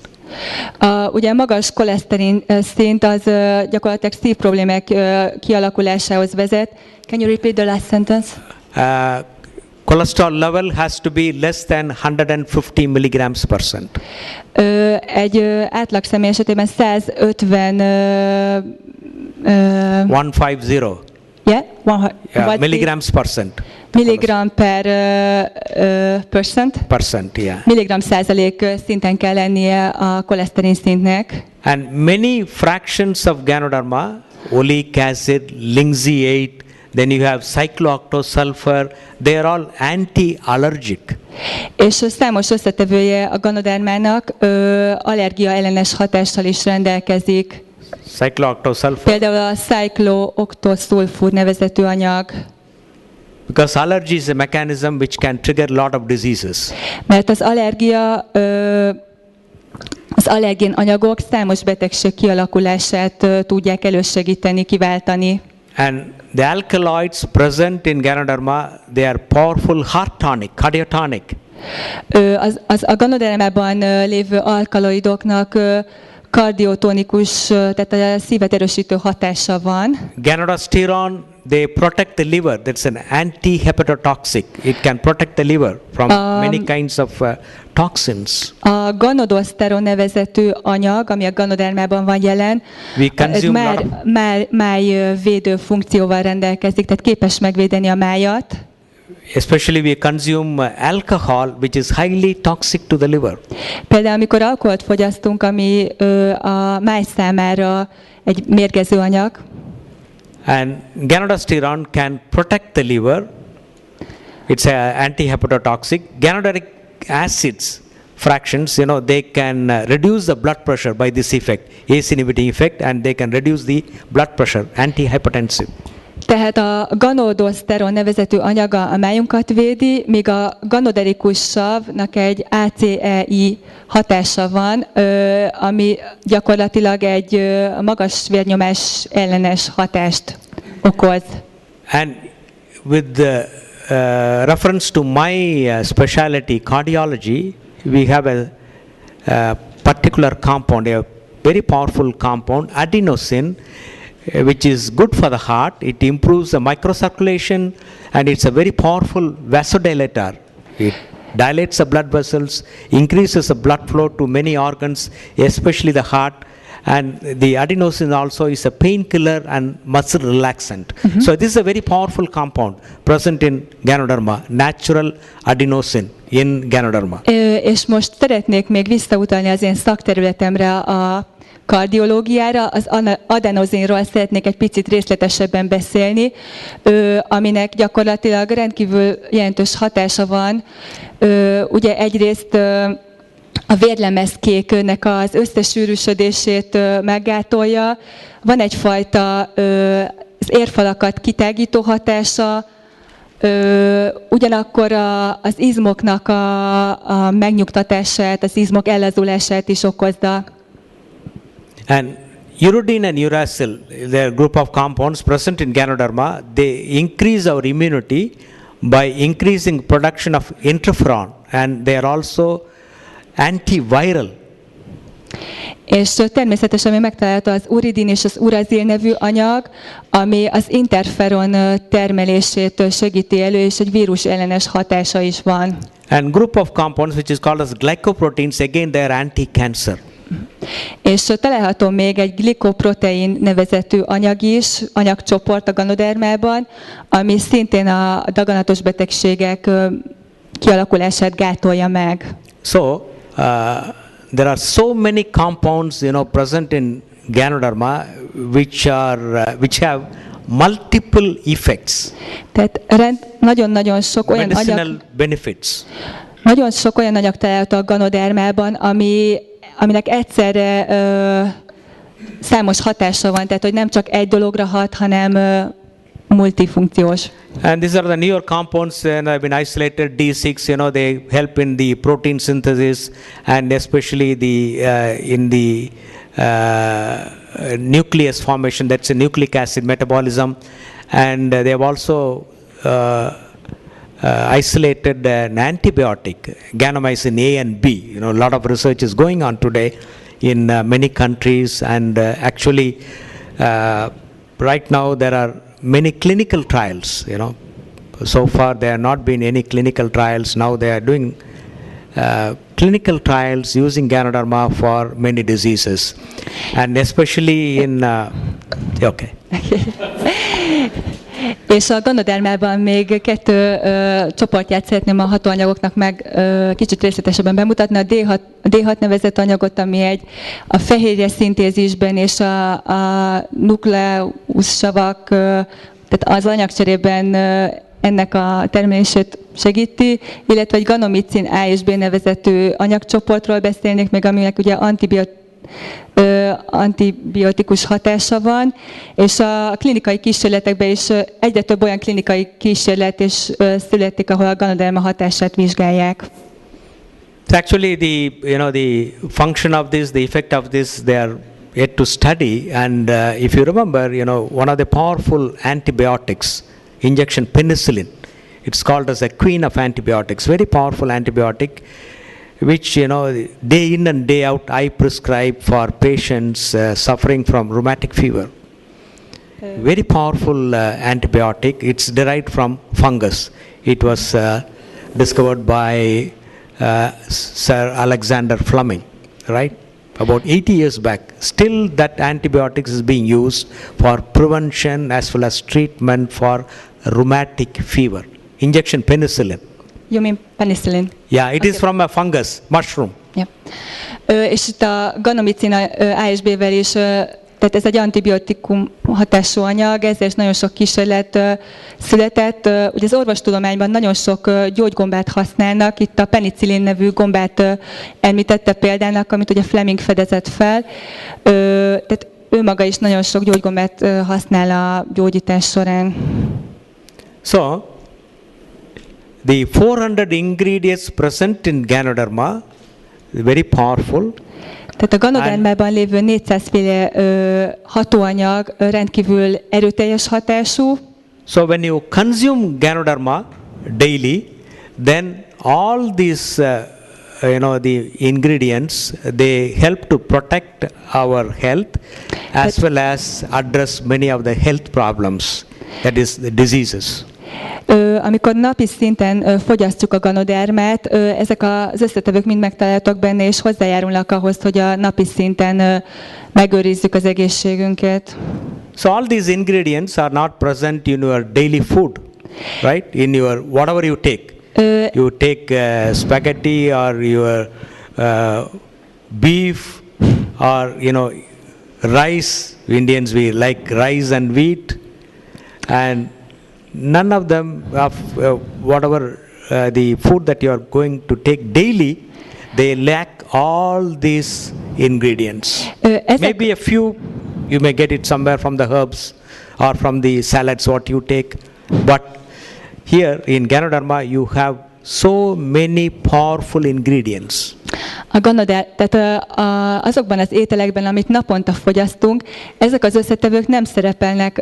Ugye magas koleszterin szint az gyakorlatilag szívproblémák kialakulásához vezet. Can you repeat the last sentence? Cholesterol level has to be less than 150 mg/%. Egy átlag személy esetében 150 150 milligrams%. Milligram per percent, yeah. Milligram százalék szinten kell lennie a koleszterin szintnek. And many fractions of Ganoderma, oleic acid, linseed, then you have cyclooctosulfur, they are all anti-allergic. És számos összetevője a Ganodermának allergia ellenes hatással is rendelkezik. Cyclooctosulfur. Például a cyclooctosulfur nevezetű anyag. Because allergy is a mechanism which can trigger a lot of diseases. Mert az allergén anyagok számos betegség kialakulását tudják elősegíteni, kiváltani. And the alkaloids present in Ganoderma, they are powerful heart tonic, cardiotonic. A Ganodermában lévő alkaloidoknak kardiotonikus, tehát a szívet erősítő hatása van. Ganoderma, they protect the liver. That's an anti-hepatotoxic. It can protect the liver from many kinds of toxins. A ganoderma nevezetű anyag, ami a Ganodermában van jelen, májvédő funkcióval rendelkezik, tehát képes megvédeni a májat. Especially we consume alcohol, which is highly toxic to the liver. Például amikor alkoholt fogyasztunk, ami a máj számára egy mérgező anyag. And ganoderma can protect the liver. It's an anti-hepatotoxic. Ganoderic acids fractions, they can reduce the blood pressure by this effect, ACE inhibiting effect, and they can reduce the blood pressure, antihypertensive. Tehát a ganoderma nevezetű anyaga a májunkat védi, míg a ganoderikus savnak egy ACEI hatása van, ami gyakorlatilag egy magas vérnyomás ellenes hatást okoz. And with the reference to my specialty, cardiology, we have a particular compound, a very powerful compound, adenosine, which is good for the heart. It improves the microcirculation, and it's a very powerful vasodilator. It dilates the blood vessels, increases the blood flow to many organs, especially the heart. And the adenosine also is a painkiller and muscle relaxant. Mm-hmm. So this is a very powerful compound present in Ganoderma, natural adenosine in Ganoderma. És most szeretnék még visszautalni az én szakterületemre, a kardiológiára. Az adenozinról szeretnék egy picit részletesebben beszélni, aminek gyakorlatilag rendkívül jelentős hatása van. Ugye egyrészt a vérlemezkéknek az összesűrűsödését meggátolja. Van egyfajta az érfalakat kitágító hatása, ugyanakkor az izmoknak a megnyugtatását, az izmok ellazulását is okozza. And uridine and uracil, they are a group of compounds present in Ganoderma. They increase our immunity by increasing production of interferon, and they are also antiviral. És természetesen még megtalálható az uridin és az urazil nevű anyag, ami az interferon termelését segíti elő, és egy vírus ellenes hatása is van. And group of compounds which is called as glycoproteins, again they are anti-cancer. És található még egy glikoprotein nevezetű anyag is, anyagcsoport a Ganodermában, ami szintén a daganatos betegségek kialakulását gátolja meg. So, there are so many compounds, present in Ganoderma which have multiple effects. Tehát nagyon-nagyon sok olyan medicinal benefits. Nagyon sok olyan anyag található a Ganodermában, aminek egyszerre számos hatása van, tehát hogy nem csak egy dologra hat, hanem multifunkciós. And these are the newer compounds and have been isolated. D6, they help in the protein synthesis and especially in the nucleus formation. That's a nucleic acid metabolism, and they have also isolated an antibiotic, ganomycin A and B. A lot of research is going on today in many countries, and actually right now there are many clinical trials. So far there have not been any clinical trials. Now they are doing clinical trials using Ganoderma for many diseases, and especially in okay. És a Ganodermában még 2 csoportját szeretném a hatóanyagoknak meg kicsit részletesebben bemutatni. A D6 nevezett anyagot, ami a fehérje szintézisben és a nukleuszsavak, tehát az anyagcserében ennek a termelését segíti, illetve egy ganomicin A és B nevezetű anyagcsoportról beszélnék még, aminek ugye antibiotikus hatása van, és a klinikai kísérletekben is egyre több olyan klinikai kísérlet is születik, ahol a Ganoderma hatását vizsgálják. So actually the function of this, the effect of this, they are yet to study, and if you remember, one of the powerful antibiotics, injection penicillin, it's called as a queen of antibiotics, very powerful antibiotic, which day in and day out I prescribe for patients suffering from rheumatic fever. Very powerful antibiotic. It's derived from fungus. It was discovered by Sir Alexander Fleming, right? About 80 years back. Still that antibiotics is being used for prevention as well as treatment for rheumatic fever. Injection penicillin. You mean penicillin? Yeah, it is from a fungus, mushroom. Yeah. És itt a ganomicin A és B-vel is, tehát ez egy antibiotikum hatású anyag, ezzel is nagyon sok kísérlet született. Ugye az orvostudományban nagyon sok gyógygombát használnak, itt a penicillin nevű gombát említette példának, amit ugye Fleming fedezett fel. Tehát ő maga is nagyon sok gyógygombát használ a gyógyítás során. So, the 400 ingredients present in Ganoderma, very powerful. Tehát a Ganodermában lévő 400 féle hatóanyag rendkívül erőteljes hatású. So when you consume Ganoderma daily, then all these the ingredients, they help to protect our health as well as address many of the health problems, that is the diseases. Amikor napi szinten fogyasztjuk a Ganodermát, ezek az összetevők mind megtalálhatók benne, és hozzájárulnak ahhoz, hogy a napi szinten megőrizzük az egészségünket. So all these ingredients are not present in your daily food, right? In your whatever you take. You take spaghetti or your beef or rice. Indians, we like rice and wheat, and none of them of whatever the food that you are going to take daily, they lack all these ingredients. Maybe a few, you may get it somewhere from the herbs or from the salads what you take, but here in Ganoderma you have so many powerful ingredients. Tehát azokban az ételekben, amit naponta fogyasztunk, ezek az összetevők nem szerepelnek.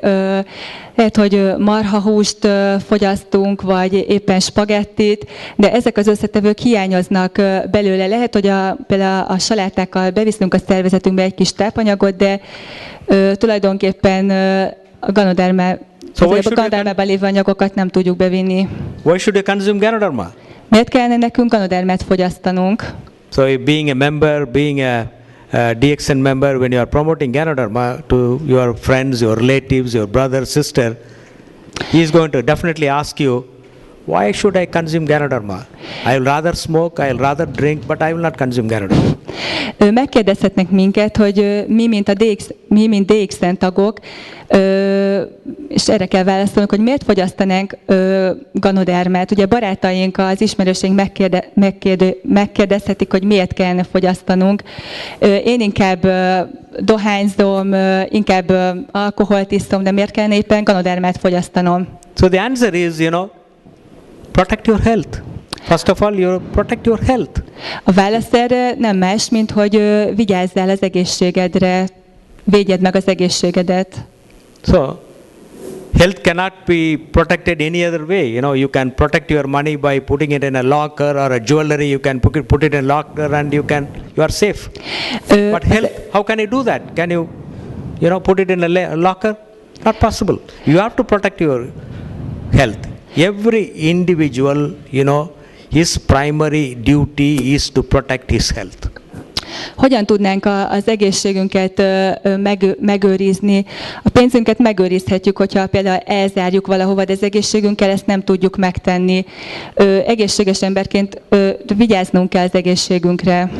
Lehet, hogy marhahúst fogyasztunk, vagy éppen spagettit, de ezek az összetevők hiányoznak belőle. Lehet, hogy például a salátákkal beviszünk a szervezetünkbe egy kis tápanyagot, de tulajdonképpen a Ganodermában lévő anyagokat nem tudjuk bevinni. Why should you consume Ganoderma? Miért kellene nekünk Ganodermát fogyasztanunk? So being a member, being a DXN member, when you are promoting Ganoderma to your friends, your relatives, your brother, sister, he is going to definitely ask you, why should I consume Ganoderma? I will rather smoke, I will rather drink, but I will not consume Ganoderma. Megkérdezhetnek minket, hogy mi mint DXN tagok, és erre kell válaszolnunk, hogy miért fogyasztanánk Ganodermát. Ugye barátaink, az ismerőseink megkérdezhetik, hogy miért kellene fogyasztanunk. Én inkább dohányzom, inkább alkoholt iszom, de miért kellene éppen Ganodermát fogyasztanom? So the answer is, protect your health. First of all, protect your health. A válasz erre nem más, mint hogy vigyázzál az egészségedre, védjed meg az egészségedet. So, health cannot be protected any other way. You can protect your money by putting it in a locker or a jewelry. You can put it in a locker and you are safe. But health, how can you do that? Can you, put it in a locker? Not possible. You have to protect your health. Every individual, his primary duty is to protect his health. Hogyan tudnánk az egészségünket megőrizni? A pénzünket megőrizhetjük, hogyha például elzárjuk valahova, de az egészségünkkel ezt nem tudjuk megtenni. Egészséges emberként vigyáznunk kell az egészségünkre.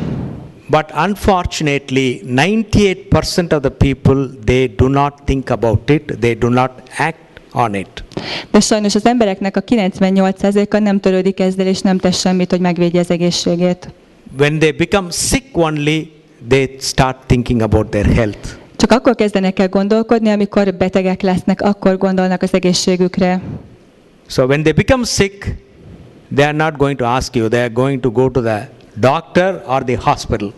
But unfortunately, 98% of the people, they do not think about it, they do not act on it. De sajnos az embereknek a 98%-a nem törődik ezzel, és nem tesz semmit, hogy megvédje az egészségét. When they become sick only, they start thinking about their health. Csak akkor kezdenek el gondolkodni, amikor betegek lesznek, akkor gondolnak az egészségükre. So when they become sick, they are not going to ask you, they are going to go to the doctor or the hospital.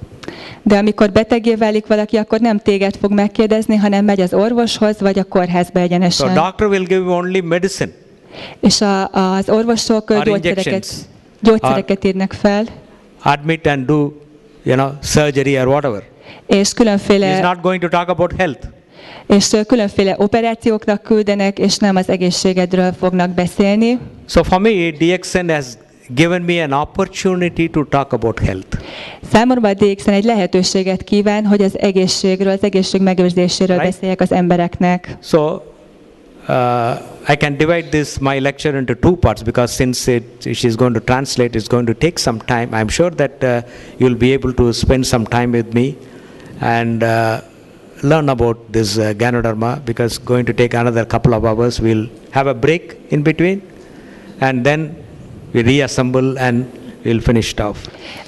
De amikor beteggé válik valaki, akkor nem téged fog megkérdezni, hanem megy az orvoshoz, vagy a kórházba egyenesen. So doctor will give you only medicine. És az orvosok gyógyszereket írnak fel. Admit and do, surgery or whatever. És különféle... He is not going to talk about health. És különféle operációknak küldenek, és nem az egészségedről fognak beszélni. So for me, DXN has given me an opportunity to talk about health. Számomra a DXN egy lehetőséget kíván, hogy az egészségről, az egészség megőrzéséről beszéljek az embereknek. So I can divide my lecture into two parts because since she's going to translate, it's going to take some time. I'm sure that you'll be able to spend some time with me and learn about this Ganoderma because it's going to take another couple of hours. We'll have a break in between and then we reassemble and we'll finish it off.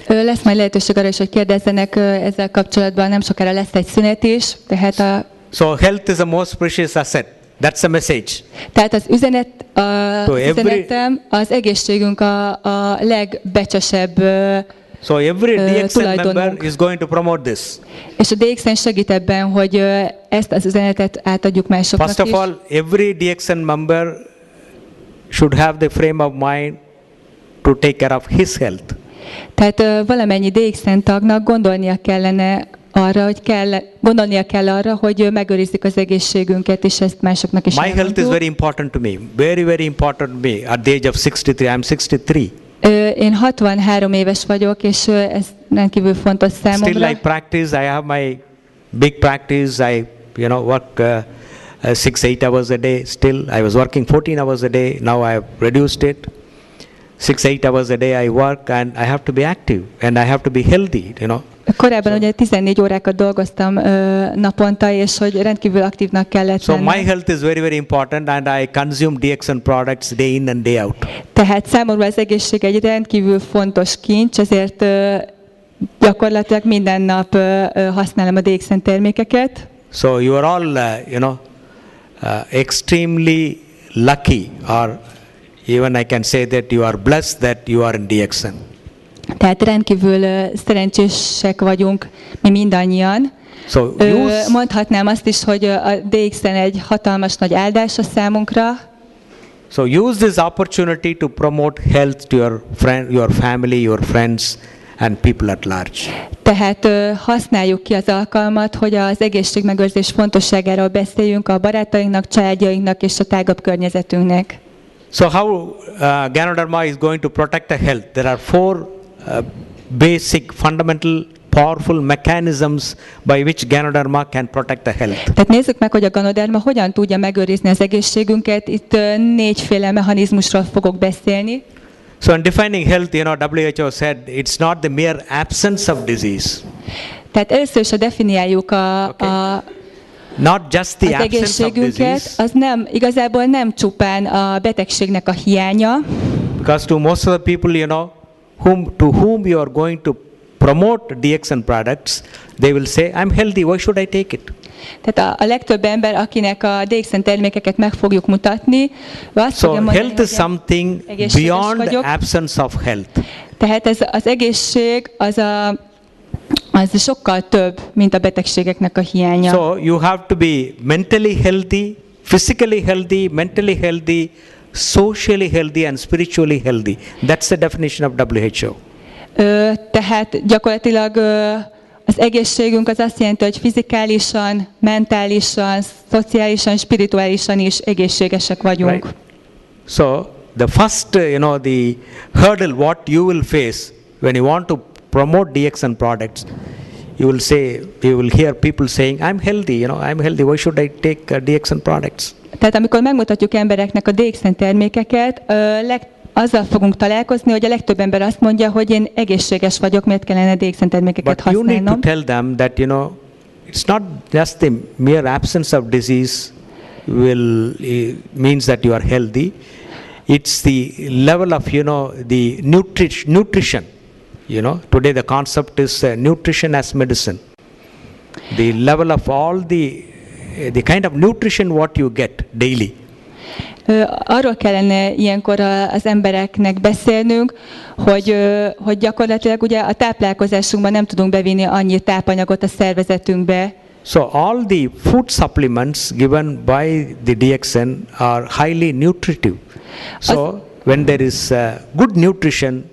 Lesz majd lehetőség arra is, hogy kérdezzenek ezzel kapcsolatban, nem sokára lesz egy szünet is. Tehát So health is the most precious asset. That's the message. Tehát az üzenetem, az egészségünk a legbecsesebb So every DXN member is going to promote this. És a DXN segít ebben, hogy ezt az üzenetet átadjuk másoknak is. First of all, every DXN member should have the frame of mind to take care of his health. Tehát valamennyi DXN tagnak gondolnia kell arra, hogy megőrizzük az egészségünket, és ezt másoknak is elmondjuk. My health is very important to me. Very, very important to me. At the age of 63, I'm 63. Én 63 éves vagyok, és ez rendkívül fontos számomra. Still I practice, I have my big practice, I work 6-8 hours a day. Still, I was working 14 hours a day, now I have reduced it. 6-8 hours a day I work and I have to be active and I have to be healthy, Korábban ugye 14 órákat dolgoztam naponta, és hogy rendkívül aktívnak kellett lennem. So my health is very, very important and I consume DXN products day in and day out. Tehát számomra az egészség egy rendkívül fontos kincs, ezért gyakorlatilag minden nap használom a DXN termékeket. So you are all, extremely lucky, or even I can say that you are blessed that you are in DXN. Tehát rendkívül szerencsések vagyunk mi mindannyian. So Mondhatnám azt is, hogy a DXN egy hatalmas nagy áldás a számunkra. So use this opportunity to promote health to your friend, your family, your friends and people at large. Tehát használjuk ki az alkalmat, hogy az egészségmegőrzés fontosságáról beszéljünk a barátainknak, családjainknak és a tágabb környezetünknek. So how Ganoderma is going to protect the health? There are 4 basic, fundamental, powerful mechanisms by which Ganoderma can protect the health. Tehát nézzük meg, hogy a Ganoderma hogyan tudja megőrizni az egészségünket. Itt 4 mechanizmusról fogok beszélni. So in defining health, WHO said it's not the mere absence of disease. Tehát először is definiáljuk Not just the az absence of egészségünket, disease. az igazából nem csupán a betegségnek a hiánya. Because to most of the people, to whom you are going to promote DXN products, they will say, I'm healthy, why should I take it? Tehát a legtöbb ember, akinek a DXN termékeket meg fogjuk mutatni, azt fogja mondani, health is something beyond the absence of health. Tehát ez az egészség az sokkal több, mint a betegségeknek a hiánya. So you have to be mentally healthy, physically healthy, mentally healthy, socially healthy and spiritually healthy. That's the definition of WHO. Tehát gyakorlatilag az egészségünk az azt jelenti, hogy fizikálisan, mentálisan, szociálisan, spirituálisan is egészségesek vagyunk. Right. So the first, the hurdle what you will face when you want to promote DXN products, you will hear people saying, I'm healthy, I'm healthy, why should I take DXN products? Tehát amikor megmutatjuk embereknek a DXN termékeket, azzal fogunk találkozni, hogy a legtöbb ember azt mondja, hogy én egészséges vagyok, miért kellene DXN termékeket használnom. But you need to tell them that, it's not just the mere absence of disease means that you are healthy. It's the level of, the nutrition. Today the concept is nutrition as medicine. The level of all the kind of nutrition what you get daily. Arról kellene ilyenkor az embereknek beszélnünk, hogy gyakorlatilag ugye a táplálkozásunkban nem tudunk bevinni annyi tápanyagot a szervezetünkbe. So all the food supplements given by the DXN are highly nutritive. So when there is good nutrition,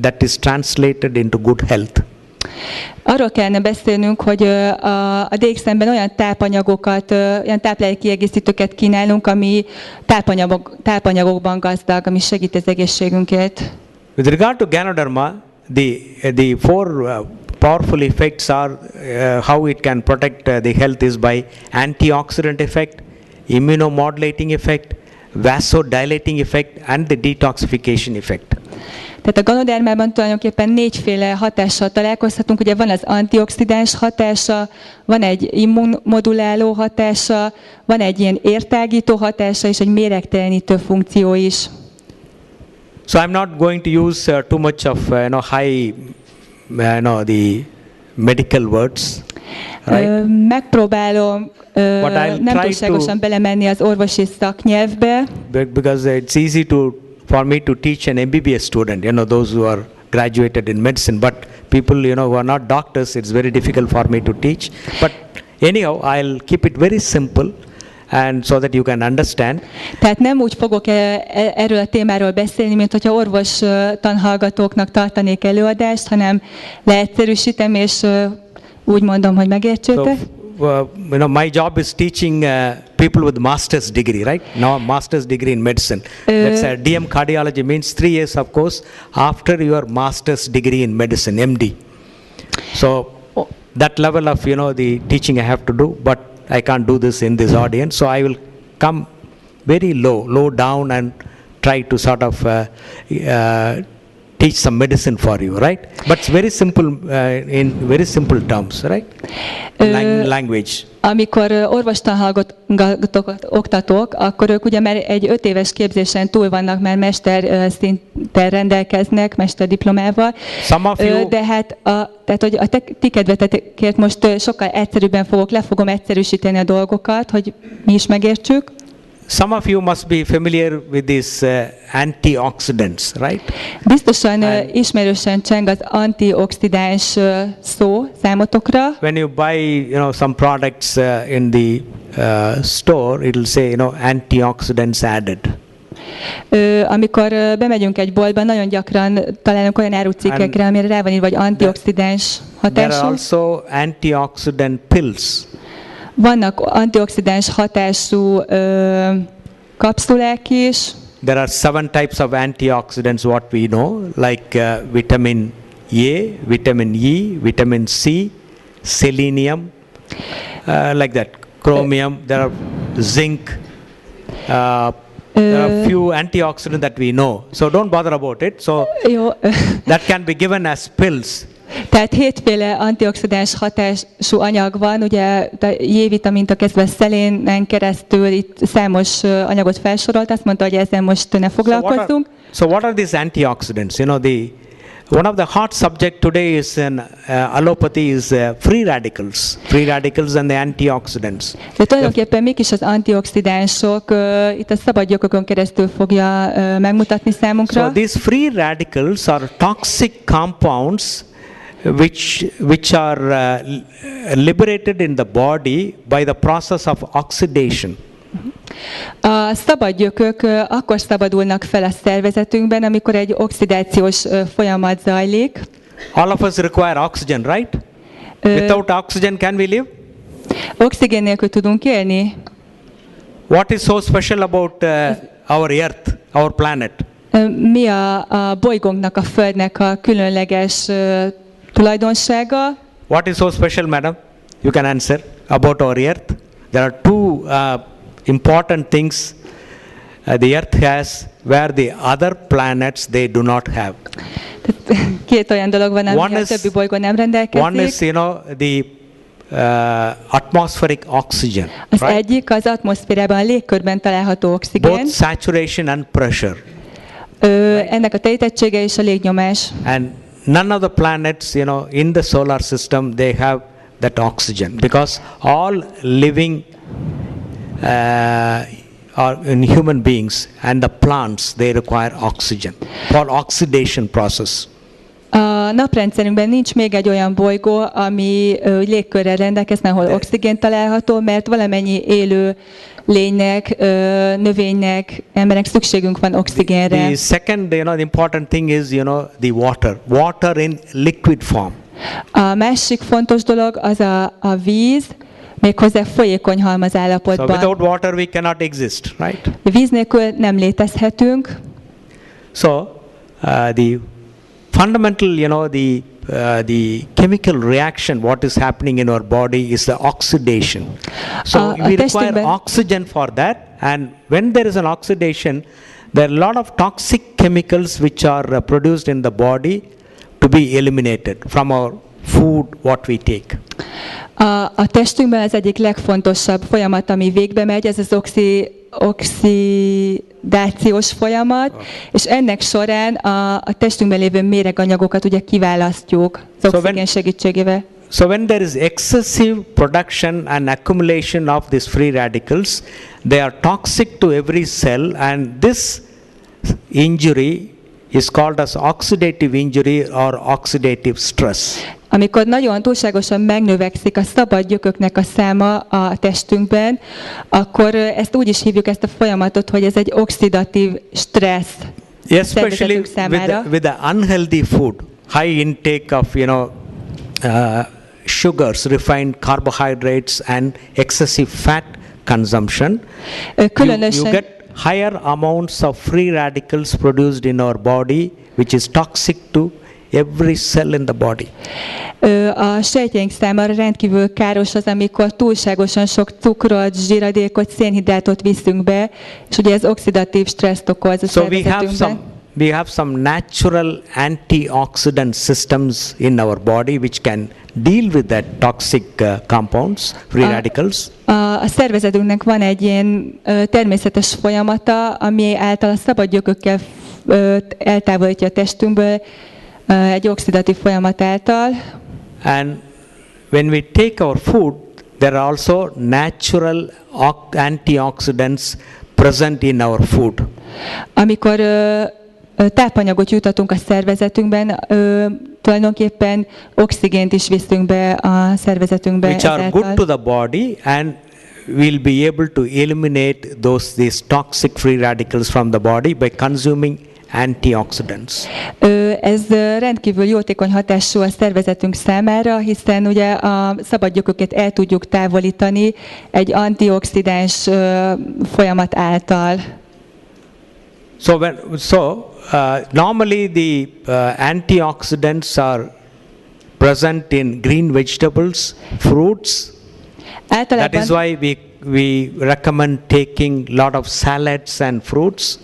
that is translated into good health. Arról kellene beszélnünk, hogy a DXN-ben olyan tápanyagokat, olyan táplálékkiegészítőket kínálunk, ami tápanyagokban gazdag, ami segít az egészségünket. With regard to Ganoderma, the 4 powerful effects are how it can protect the health is by antioxidant effect, immunomodulating effect, vasodilating effect and the detoxification effect. Tehát a Ganodermában tulajdonképpen 4 hatással találkozhatunk. Ugye van az antioxidáns hatása, van egy immunmoduláló hatása, van egy ilyen értágító hatása és egy méregtelenítő funkció is. So I'm not going to use too much of high the medical words. Right? Megpróbálom nem túlságosan belemenni az orvosi szaknyelvbe. Because it's easy for me to teach an MBBS student, those who are graduated in medicine, but people, who are not doctors, it's very difficult for me to teach. But anyhow, I'll keep it very simple, and so that you can understand. Tehát nem úgy fogok erről a témáról beszélni, mint hogyha orvos tanhallgatóknak tartanék előadást, hanem leegyszerűsítem, és úgy mondom, hogy megértsétek. So, my job is teaching people with master's degree, right? Now, master's degree in medicine. That's DM cardiology means 3 years, of course, after your master's degree in medicine, MD. So, that level of, the teaching I have to do, but I can't do this in this audience. So, I will come very low down and try to sort of teach some medicine for you, right? But it's very simple, in very simple terms, right? Language. Amikor orvostanhallgatókat oktatok, akkor ők ugye már egy 5 éves képzésen túl vannak, már mesterszinten rendelkeznek, mesterdiplomával. De tehát, hogy a ti kedvetekért most sokkal egyszerűbben le fogom egyszerűsíteni a dolgokat, hogy mi is megértsük. some of you must be familiar with these antioxidants, right? Biztosan ismerősen cseng az antioxidáns szó számotokra. When you buy, some products in the store, it will say, antioxidants added. Amikor bemegyünk egy boltba, nagyon gyakran találunk olyan árucikkekre, amire rá van írva, vagy antioxidáns hatású. There are also antioxidant pills. Vannak antioxidáns hatású kapszulák is. There are 7 types of antioxidants what we know, like vitamin A, vitamin E, vitamin C, selenium, like that, chromium, there are zinc, there are few antioxidants that we know. So don't bother about it. So that can be given as pills. Tehát 7 féle antioxidáns hatású anyag van, ugye a J-vitamintól kezdve szelénen keresztül itt számos anyagot felsorolt, azt mondta, hogy ezzel most ne foglalkozzunk. So what are these antioxidants? One of the hot subject today is in allopathy is free radicals and the antioxidants. De tulajdonképpen mik is az antioxidánsok? Itt a szabad gyokokon keresztül fogja megmutatni számunkra. So these free radicals are toxic compounds which are liberated in the body by the process of oxidation. A szabad gyökök akkor szabadulnak fel a szervezetünkben, amikor egy oxidációs folyamat zajlik. All of us require oxygen, right? Without oxygen can we live? Oxigén nélkül tudunk élni? What is so special about our Earth, our planet? Mi a bolygónknak, a Földnek a különleges tulajdonsága? What is so special, madam? You can answer about our Earth. There are 2 important things the Earth has where the other planets they do not have. 2 olyan dolog van, ami a többi bolygón nem rendelkezik. One is, the atmospheric oxygen. Az egyik az atmoszférában, a légkörben található oxigén. Both saturation and pressure. Ennek a telítettsége és a légnyomás. And none of the planets, in the solar system, they have that oxygen because all living are in human beings and the plants they require oxygen for oxidation process. A naprendszerünkben nincs még egy olyan bolygó, ami légkörrel rendelkezne, ahol oxigén található, mert valamennyi élő lénynek, növénynek, embernek szükségünk van oxigénre. The second, the important thing is, the water in liquid form. A másik fontos dolog az a víz, méghozzá folyékony halmazállapotban. So without water we cannot exist, right? Víz nélkül nem létezhetünk. So the fundamental, the chemical reaction what is happening in our body is the oxidation. So we require oxygen for that, and when there is an oxidation, there are a lot of toxic chemicals which are produced in the body to be eliminated from our food what we take. A testünkben az egyik legfontosabb folyamat, ami végbe megy, ez az oxidációs folyamat, és ennek során a testünkben lévő méreganyagokat ugye kiválasztjuk az oxigén segítségével. So when there is excessive production and accumulation of these free radicals, they are toxic to every cell, and this injury is called as oxidative injury or oxidative stress. Amikor nagyon túlságosan megnövekszik a szabad gyököknek a száma a testünkben, akkor ezt úgy is hívjuk, ezt a folyamatot, hogy ez egy oxidatív stressz. Especially with the unhealthy food, high intake of sugars, refined carbohydrates and excessive fat consumption, you get higher amounts of free radicals produced in our body, which is toxic to every cell in the body. A sejtjeink számára rendkívül káros az, amikor túlságosan sok cukrot, zsíradékot, szénhidrátot viszünk be, és ugye ez oxidatív stresszt okoz a szervezetünkben. We have some natural antioxidant systems in our body which can deal with that toxic compounds, free radicals. A szervezetünknek van egy ilyen természetes folyamata, ami által a szabad gyökökkel eltávolítja a testünkből egy oxidatív folyamat által. And when we take our food, there are also natural antioxidants present in our food. Amikor tápanyagot jutatunk a szervezetünkben, tulajdonképpen oxigént is viszünk be a szervezetünkbe. Which are good to the body, and we'll be able to eliminate these toxic free radicals from the body by consuming antioxidants. Ez rendkívül jótékony hatású a szervezetünk számára, hiszen ugye a szabadgyököket el tudjuk távolítani egy antioxidáns folyamat által. Normally the antioxidants are present in green vegetables, fruits. That is why we recommend taking lot of salads and fruits.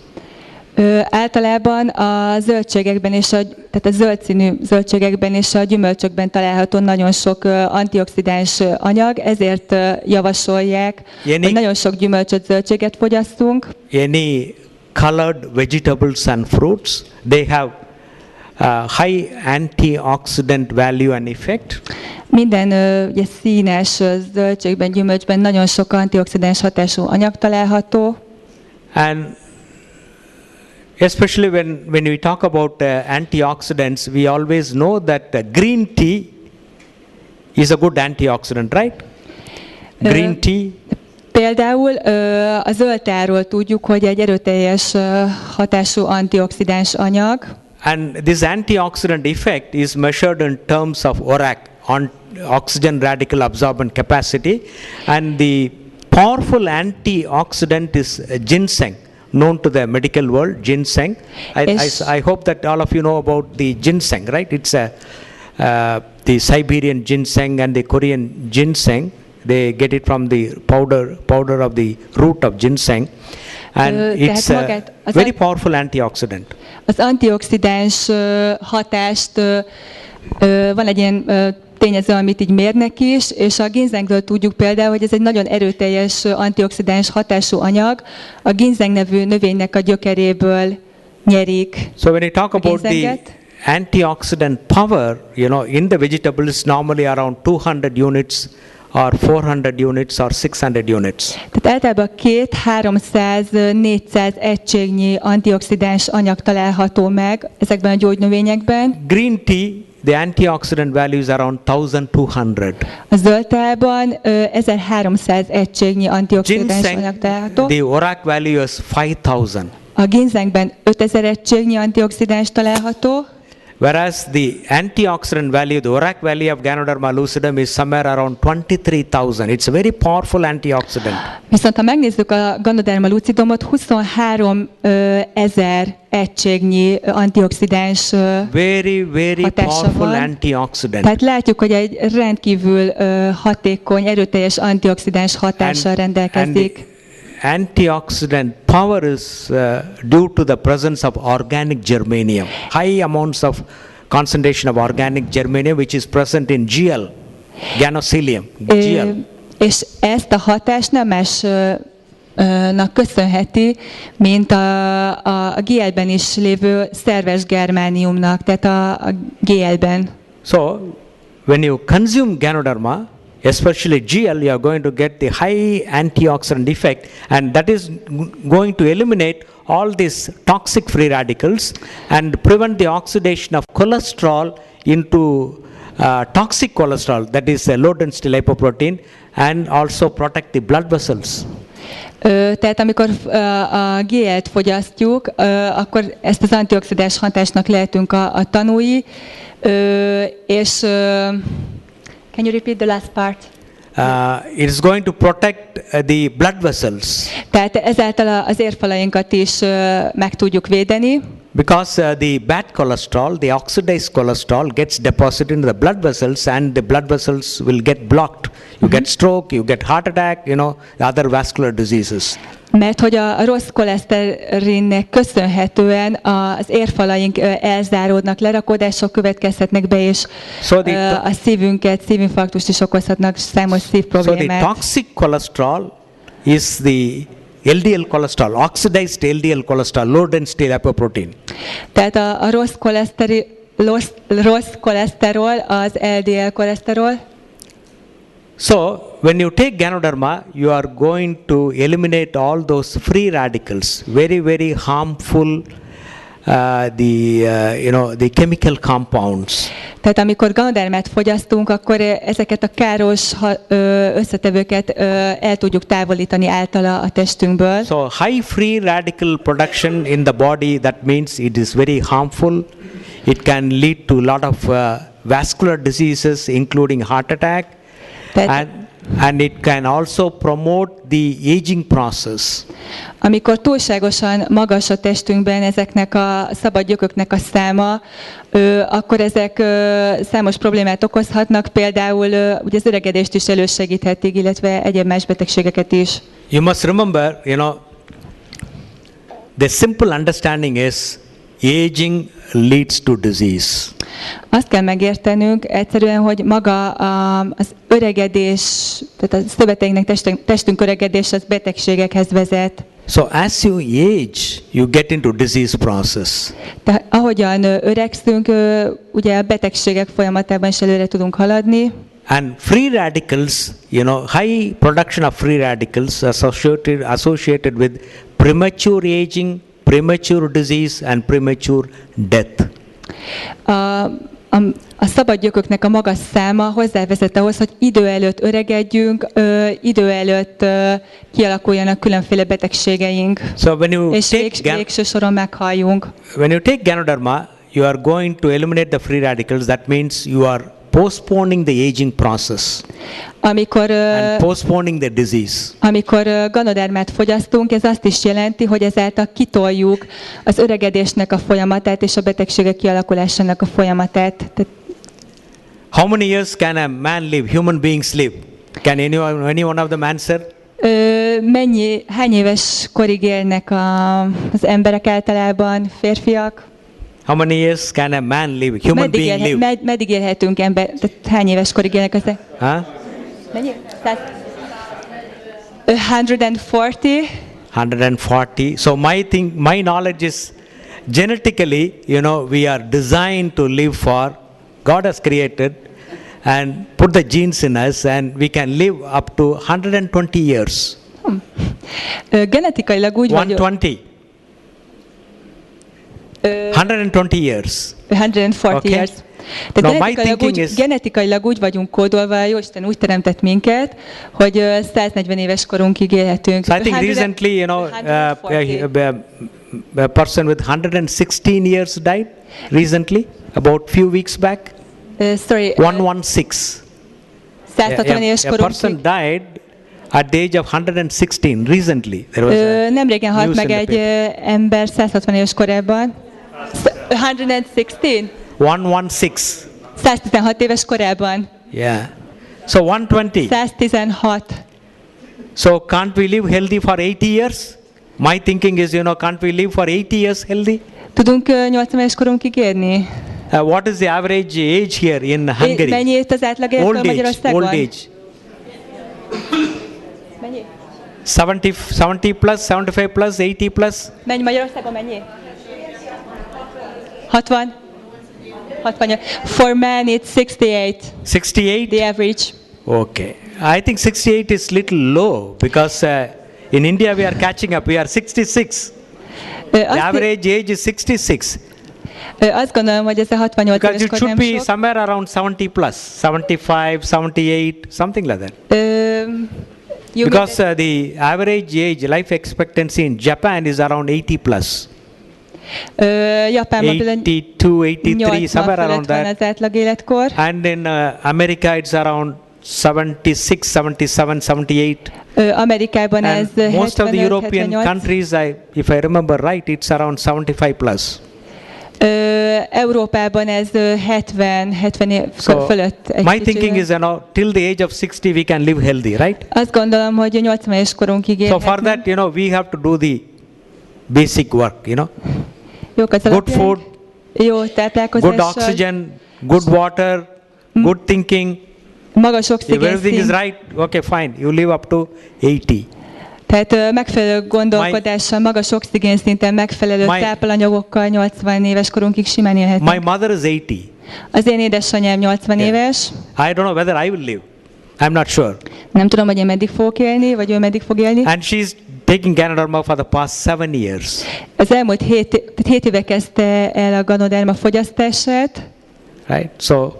Általában a zöldségekben és tehát a zöld színű zöldségekben és a gyümölcsökben található nagyon sok antioxidáns anyag, ezért javasolják, hogy nagyon sok gyümölcsöt, zöldséget fogyasszunk. Any colored vegetables and fruits, they have high antioxidant value and effect. Minden ugye, színes zöldségben, gyümölcsben nagyon sok antioxidáns hatású anyag található. And especially when we talk about antioxidants, we always know that green tea is a good antioxidant, right? Green tea. Például a zöld teáról tudjuk, hogy egy erőteljes hatású antioxidáns anyag. And this antioxidant effect is measured in terms of ORAC, oxygen radical absorbent capacity, and the powerful antioxidant is ginseng, known to the medical world, ginseng. I hope that all of you know about the ginseng, right? It's the Siberian ginseng and the Korean ginseng. They get it from the powder of the root of ginseng, and it's a very powerful antioxidant. Az antioxidáns hatást van egy ilyen tényező, amit így mérnek is, és a ginzengről tudjuk például, hogy ez egy nagyon erőteljes antioxidáns hatású anyag. A ginzeng nevű növénynek a gyökeréből nyerik. So when you talk about the antioxidant power, you know, in the vegetables normally around 200 units or 400 units or 600 units. Tehát általában 200-300-400 egységnyi antioxidáns anyag található meg ezekben a gyógynövényekben. Green tea, the antioxidant value is around 1200. A zöld teában 1300 egységnyi antioxidáns anyag található. The ORAC value is 5000. A ginzengben 5000 egységnyi antioxidáns található. Whereas the antioxidant value, the ORAC value of Ganoderma lucidum is somewhere around 23,000. It's a very powerful antioxidant. Viszont ha megnézzük a Ganoderma lucidumot, 23,000 egységnyi antioxidáns very powerful antioxidant. Tehát látjuk, hogy egy rendkívül hatékony, erőteljes antioxidáns hatással rendelkezik. Antioxidant power is due to the presence of organic germanium. High amounts of concentration of organic germanium which is present in GL, Ganocilium, GL. És ezt a hatást nem másnak köszönheti, mint a GL-ben is lévő szerves germániumnak, tehát a GL-ben. So, when you consume Ganoderma, especially GL, you are going to get the high antioxidant effect, and that is going to eliminate all these toxic free radicals and prevent the oxidation of cholesterol into toxic cholesterol, that is a low density lipoprotein, and also protect the blood vessels. Tehát amikor a GL-t fogyasztjuk, akkor ezt az antioxidáns hatásnak lehetünk a tanúi, és can you repeat the last part? It is going to protect the blood vessels. Tehát ezáltal az érfalainkat is meg tudjuk védeni. Because the bad cholesterol, the oxidized cholesterol gets deposited in the blood vessels, and the blood vessels will get blocked. You get stroke, you get heart attack, you know, other vascular diseases. Mert hogy a rossz koleszterinnek köszönhetően az érfalaink elzáródnak, lerakodások következhetnek be, és a szívinfarktust is okozhatnak, számos szívproblémát. So the toxic cholesterol is the LDL cholesterol, oxidized LDL cholesterol, low density lipoprotein. Tehát a rossz koleszterol, az LDL koleszterol. So, when you take Ganoderma, you are going to eliminate all those free radicals, very, very harmful, the chemical compounds. Tehát amikor Ganodermát fogyasztunk, akkor ezeket a káros összetevőket el tudjuk távolítani általa a testünkből. So high free radical production in the body, that means it is very harmful. It can lead to a lot of vascular diseases, including heart attack, and it can also promote the aging process. Amikor túlságosan magas a testünkben ezeknek a szabad gyököknek a száma, akkor ezek számos problémát okozhatnak, például ugye az öregedést is elősegíthetik, illetve egyéb más betegségeket is. You must remember, the simple understanding is aging leads to disease. Azt kell megértenünk egyszerűen, hogy maga az öregedés, tehát a szöveteinknek, testünk öregedés az betegségekhez vezet. So as you age, you get into disease process. Tehát ahogyan öregszünk, ugye a betegségek folyamatában is előre tudunk haladni. And free radicals, high production of free radicals associated with premature aging, premature disease and premature death. A szabad gyököknek a magas száma hozzávezet ahhoz, hogy idő előtt öregedjünk, idő előtt kialakuljanak különféle betegségeink, So when you és végső soron meghalljunk. When you take Ganoderma, you are going to eliminate the free radicals. That means you are postponing the aging process and postponing the disease. Amikor Ganodermát fogyasztunk, ez azt is jelenti, hogy ezáltal kitoljuk az öregedésnek a folyamatát és a betegségek kialakulásának a folyamatát. How many years can a man live, human beings live? Can any one of them answer? Hány éves korig élnek az emberek általában, férfiak? How many years can a man live, human being live? Meddig élhetünk ember? Tehát hány éves korig élnek ezek? Mennyi? 140. 140. So my knowledge is genetically, we are designed to live for. God has created and put the genes in us, and we can live up to 120 years. Genetikailag úgy 120. 120 years. 140 years. Tehát genetikailag úgy vagyunk kódolva, Jóisten úgy teremtett minket, hogy 140 éves korunkig élhetünk. So I think recently, a person with 116 years died recently, about few weeks back. 116. 160 éves korunkig. A person died at the age of 116 recently. Nemrégen halt meg egy ember 160 éves korában. 116. 116. 116 éves korában. Yeah. So 120. 116. So can't we live healthy for 80 years? My thinking is, can't we live for 80 years healthy? Tudunk 80 éves korunkig érni? What is the average age here in Hungary? Mennyi év az átlag életkor Magyarországon? Old age. Mennyi? 70 plus, 75 plus, 80 plus. Mennyi Magyarországon mennyi? 60? 60. For men it's 68. 68? The average. Okay. I think 68 is little low because in India we are catching up. We are 66. The average age is 66. Azt gondolom, hogy ez a 68 because éves kor nem sok. Because it should be somewhere around 70 plus, 75, 78, something like that. Because the average age, life expectancy in Japan is around 80 plus. Japánban 82, 83, somewhere around that. Az átlag életkor. And in America it's around 76, 77, 78. Amerikában ez 75, most of the European 78. countries, if I remember right, it's around 75 plus. Európában ez 70 év fölött egy my thinking is, till the age of 60 we can live healthy, right? Azt gondolom, hogy 80 éves korunkig élhetünk. So for that, we have to do the basic work, Good food, jó táplálkozással, good oxygen, good water, good thinking. Magas oxigén everything is right, okay, fine, you live up to 80. Tehát megfelelő gondolkodással, magas oxigén szinten, megfelelő tápanyagokkal 80 éves korunkig simán élhetünk. My mother is 80. Az én édesanyám 80 éves. I don't know whether I will live. I'm not sure. Nem tudom, hogy én meddig fogok élni, vagy ő meddig fog élni. And she's taking Ganoderma for the past 7 years. Az elmúlt 7 éve kezdte el a Ganoderma fogyasztását. Right? So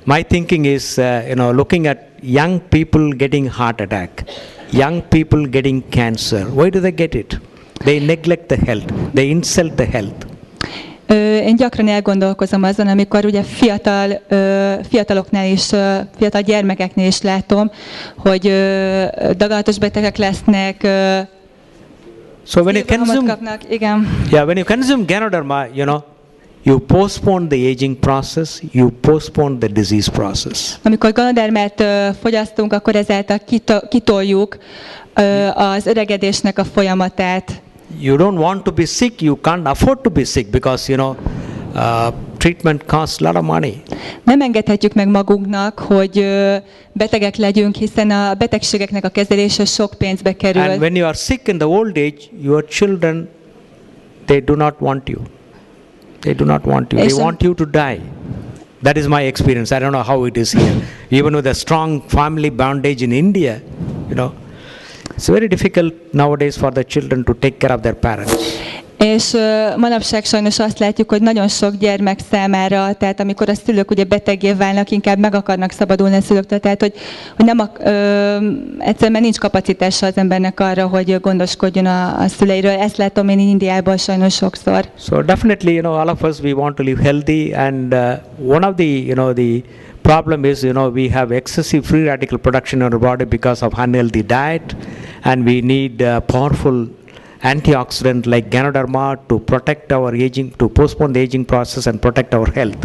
my thinking is, looking at young people getting heart attack, young people getting cancer. Why do they get it? They neglect the health. They insult the health. Én gyakran elgondolkozom azon, amikor ugye fiataloknál is, fiatal gyermekeknél is látom, hogy daganatos betegek lesznek, so when you consume, kapnak, igen. Yeah, when you consume Ganoderma, you postpone the aging process, you postpone the disease process. Amikor Ganodermát fogyasztunk, akkor ezáltal kitoljuk az öregedésnek a folyamatát. You don't want to be sick, you can't afford to be sick because treatment costs a lot of money. Nem engedhetjük meg magunknak, hogy betegek legyünk, hiszen a betegségeknek a kezelése sok pénzbe kerül. And when you are sick in the old age, your children, they do not want you. They do not want you. They want you to die. That is my experience. I don't know how it is here. Even with a strong family bondage in India, it's very difficult nowadays for the children to take care of their parents. És manapság sajnos azt látjuk, hogy nagyon sok gyermek számára, tehát amikor a szülők ugye beteggé válnak, inkább meg akarnak szabadulni a szülőktől, tehát hogy nem egyszerűen nincs kapacitása az embernek arra, hogy gondoskodjon a szüleiről. Ezt látom én Indiában sajnos sokszor. So definitely, all of us, we want to live healthy, and one of the, the problem is, we have excessive free radical production in our body because of unhealthy diet, and we need powerful antioxidant like Ganoderma to protect our aging, to postpone the aging process and protect our health.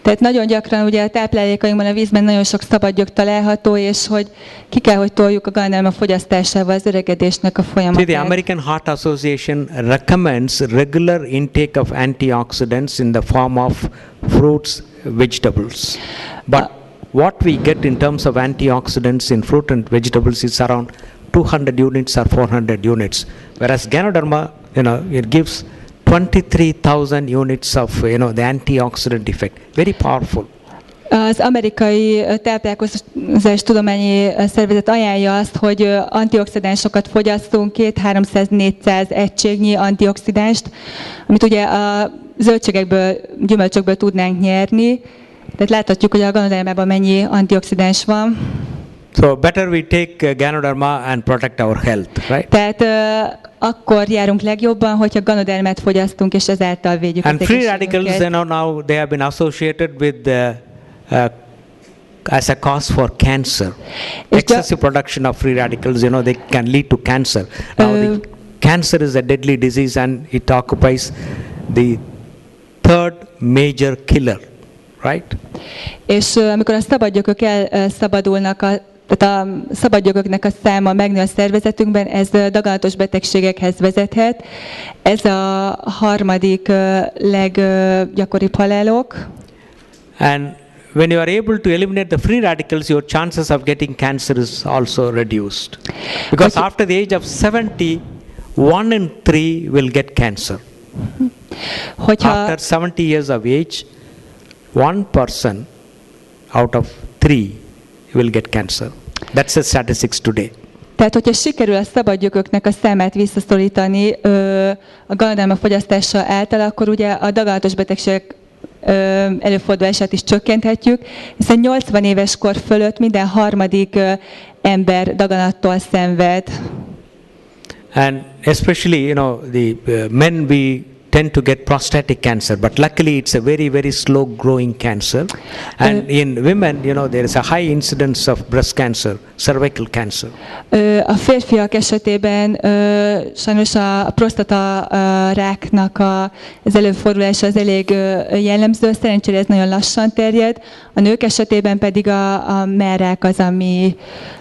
Tehát nagyon gyakran ugye a táplálékainkban, a vízben nagyon sok szabadgyök található, és hogy ki kell, hogy toljuk a Ganoderma fogyasztásával az öregedésnek a folyamatát. See, the American Heart Association recommends regular intake of antioxidants in the form of fruits, vegetables. But what we get in terms of antioxidants in fruit and vegetables is around 200 units or 400 units, whereas Ganoderma, it gives 23,000 units of, the antioxidant effect. Very powerful. Az amerikai táplálkozás tudományi szervezet ajánlja azt, hogy antioxidánsokat fogyasszunk, 200-300-400 egységnyi antioxidást, amit ugye a zöldségekből, gyümölcsökből tudnánk nyerni. Tehát láthatjuk, hogy a Ganodermában mennyi antioxidáns van. So better we take Ganoderma and protect our health, right? Tehát akkor járunk legjobban, hogyha Ganodermát fogyasztunk, és ezáltal védjük and az free egészségünket. radicals, now they have been associated with as a cause for cancer. Excessive production of free radicals, they can lead to cancer. Now the cancer is a deadly disease, and it occupies the third major killer, right? És amikor a szabadgyökök elszabadulnak, tehát a szabadgyököknek a száma megnő a szervezetünkben, ez daganatos betegségekhez vezethet. Ez a harmadik leggyakoribb halálok. And when you are able to eliminate the free radicals, your chances of getting cancer is also reduced. Because after the age of 70, 1 in 3 will get cancer. After 70 years of age, 1 person out of 3 will get cancer. That's the statistics today. Tehát, hogyha sikerül a szabadgyököknek a számát visszaszorítani a Ganoderma fogyasztása által, akkor ugye a daganatos betegségek előfordulását is csökkenthetjük, hiszen 80 éves kor fölött minden harmadik ember daganattól szenved. And especially, the men, we tend to get prostatic cancer, but luckily it's a very, very slow growing cancer. And in women, there is a high incidence of breast cancer, cervical cancer. A férfiak esetében sajnos a prostata ráknak az előfordulása az elég jellemző, szerencsére ez nagyon lassan terjed. A nők esetében pedig a mellrák az, ami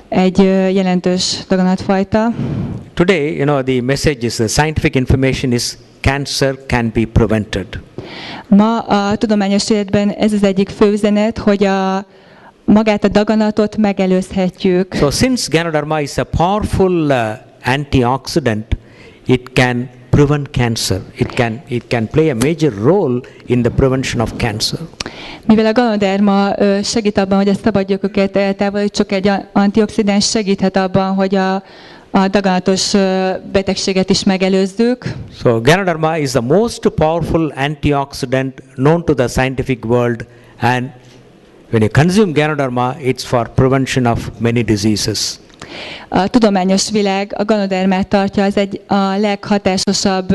egy jelentős daganatfajta. Today, the message is, the scientific information is, cancer can be prevented. Ma a tudományos életben ez az egyik fő üzenet, hogy magát a daganatot megelőzhetjük. So since Ganoderma is a powerful antioxidant, it can prevent cancer. It can play a major role in the prevention of cancer. Mivel a Ganoderma segít abban, hogy a szabadgyököket eltávolítsuk, egy antioxidáns segíthet abban, hogy a daganatos betegséget is megelőzzük. So Ganoderma is the most powerful antioxidant known to the scientific world, and when you consume Ganoderma, it's for prevention of many diseases. A tudományos világ a Ganodermát tartja az a leghatásosabb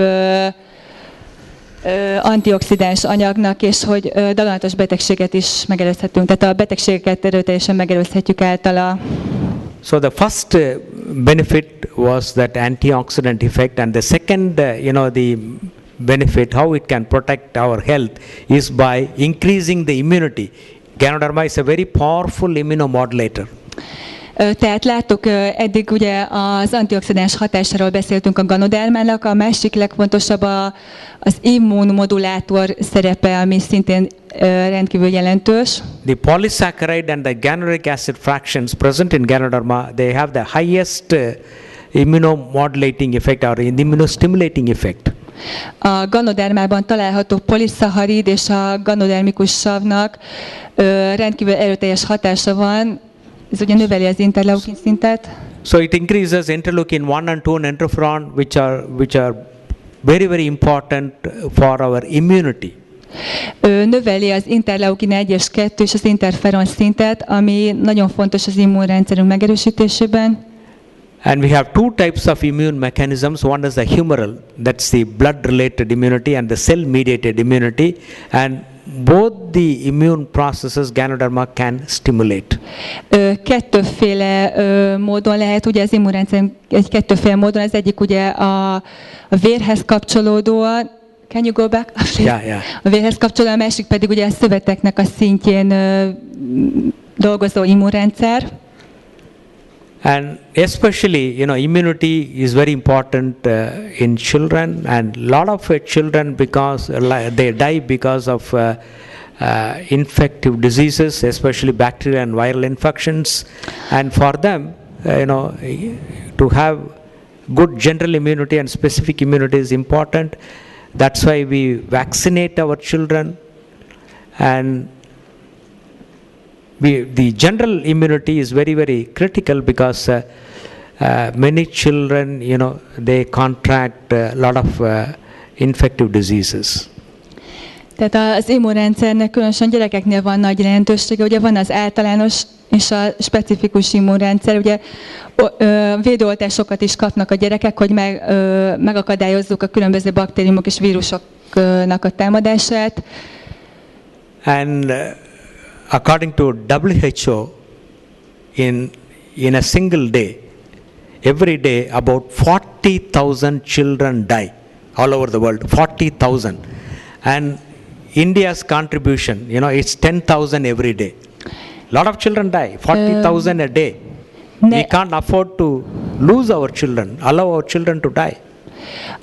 antioxidáns anyagnak, és hogy daganatos betegséget is megelőzhetünk. Tehát a betegségeket erőteljesen megelőzhetjük általa. So the first benefit was that antioxidant effect, and the second, the benefit, how it can protect our health, is by increasing the immunity. Ganoderma is a very powerful immunomodulator. Tehát láttuk, eddig ugye az antioxidáns hatásáról beszéltünk a Ganodermának, a másik legfontosabb az immunmodulátor szerepe, ami szintén rendkívül jelentős. The polysaccharide and the ganoderic acid fractions present in Ganoderma, they have the highest immunomodulating effect or immunostimulating effect. A Ganodermában található poliszacharid és a ganodermikus savnak rendkívül erőteljes hatása van. Ez ugye növeli az interleukin szintet. So it increases interleukin 1 and 2 and interferon, which are very, very important for our immunity. Növeli az interleukin 1 és 2 és az interferon szintet, ami nagyon fontos az immunrendszerünk megerősítésében. And we have two types of immune mechanisms. One is the humoral, that's the blood-related immunity, and the cell-mediated immunity. And both the immune processes Ganoderma can stimulate. Kettőféle módon lehet, ugye az immunrendszer kettőféle módon, az egyik ugye a vérhez kapcsolódóan, can you go back? Yeah. A vérhez kapcsolódóan, a másik pedig ugye a szöveteknek a szintjén dolgozó immunrendszer. And especially, immunity is very important in children, and a lot of children, because they die because of infective diseases, especially bacterial and viral infections. And for them, to have good general immunity and specific immunity is important. That's why we vaccinate our children, and the general immunity is very, very critical, because many children, they contract a lot of infective diseases. Tehát az immunrendszernek különösen gyerekeknél van nagy jelentősége. Ugye van az általános és a specifikus immunrendszer. Ugye védőoltásokat is kapnak a gyerekek, hogy megakadályozzuk a különböző baktériumok és vírusoknak a támadását. And according to WHO, in a single day, every day about 40,000 children die all over the world. 40,000, and India's contribution, it's 10,000 every day. A lot of children die. 40,000 a day. We can't afford to lose our children, allow our children to die.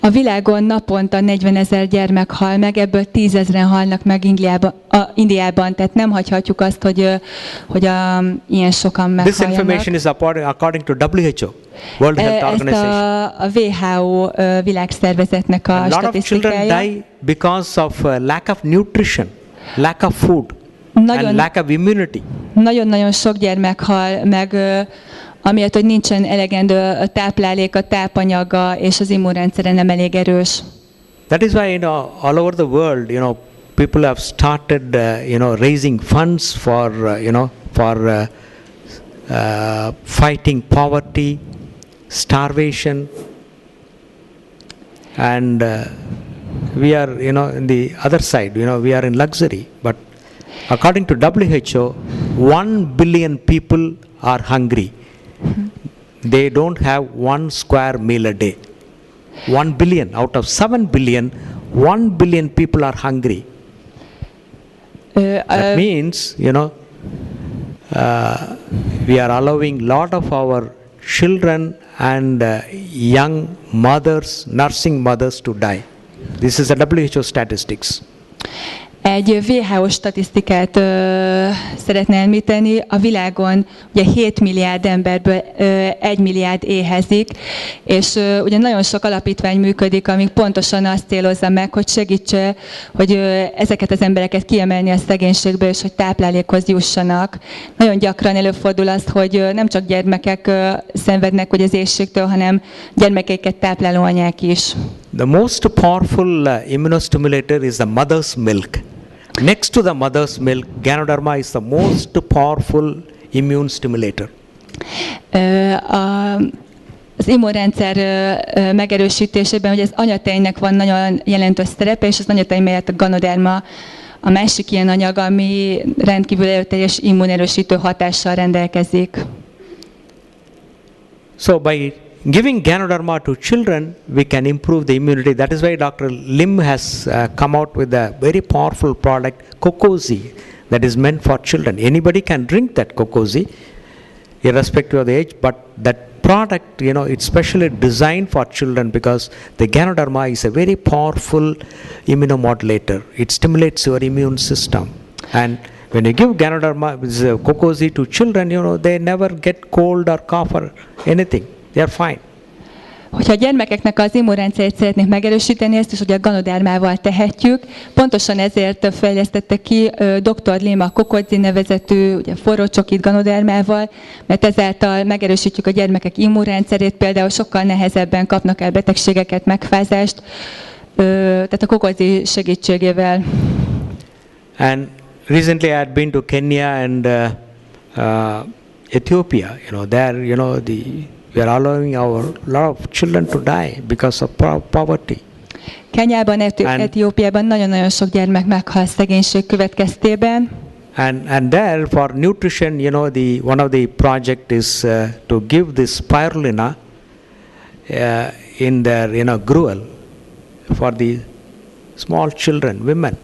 A világon naponta 40 000 gyermek hal meg, ebből 10 000-en halnak meg Indiában, tehát nem hagyhatjuk azt, hogy ilyen sokan meghaljanak. This information is according to WHO, World Health Organization. Ezt a WHO világszervezetnek a statisztikája. A lot of children die because of lack of nutrition, lack of food, and lack of immunity. Nagyon-nagyon sok gyermek hal meg, amiatt, hogy nincsen elegendő táplálék, a tápanyaga, és az immunrendszere nem elég erős. That is why, all over the world, people have started, raising funds for, fighting poverty, starvation, and we are, in the other side, we are in luxury. But according to WHO, 1 billion people are hungry. They don't have 1 square meal a day. 1 billion out of 7 billion, 1 billion people are hungry. That means, we are allowing a lot of our children and young mothers, nursing mothers, to die. This is the WHO statistics. Egy WHO statisztikát szeretne említeni. A világon ugye 7 milliárd emberből 1 milliárd éhezik, és ugye nagyon sok alapítvány működik, ami pontosan azt célozza meg, hogy segítse, hogy ezeket az embereket kiemelni a szegénységből, és hogy táplálékhoz jussanak. Nagyon gyakran előfordul az, hogy nem csak gyermekek szenvednek az éhségtől, hanem gyermekeiket tápláló anyák is. The most powerful immunostimulator is the mother's milk. Next to the mother's milk, Ganoderma is the most powerful immune stimulator. Az immunrendszer megerősítésében, hogy az anyatejnek van nagyon jelentős szerepe, és az anyatej mellett a Ganoderma a másik ilyen anyag, ami rendkívül erőteljes immunerősítő hatással rendelkezik. So by giving Ganoderma to children, we can improve the immunity. That is why Dr. Lim has come out with a very powerful product, Kokozi, that is meant for children. Anybody can drink that Kokozi, irrespective of the age, but that product, you know, it's specially designed for children because the Ganoderma is a very powerful immunomodulator. It stimulates your immune system. And when you give Ganoderma, Kokozi to children, you know, they never get cold or cough or anything. They are fine. Hogyha a gyermekeknek az immunrendszerét szeretnék megerősíteni, ezt is ugye a Ganodermával tehetjük. Pontosan ezért fejlesztette ki dr. Lim a Kokozi nevezetű ugye, forró csokit Ganodermával, mert ezáltal megerősítjük a gyermekek immunrendszerét, például sokkal nehezebben kapnak el betegségeket, megfázást, tehát a Kokozi segítségével. And recently I had been to Kenya and Ethiopia. You know, there, you know, we are allowing our lot of children to die because of poverty. Kenyában, Etiópiában nagyon-nagyon sok gyermek meghal szegénység következtében. And there for nutrition, you know, one of the project is to give this spirulina in their, you know, gruel for the small children, women.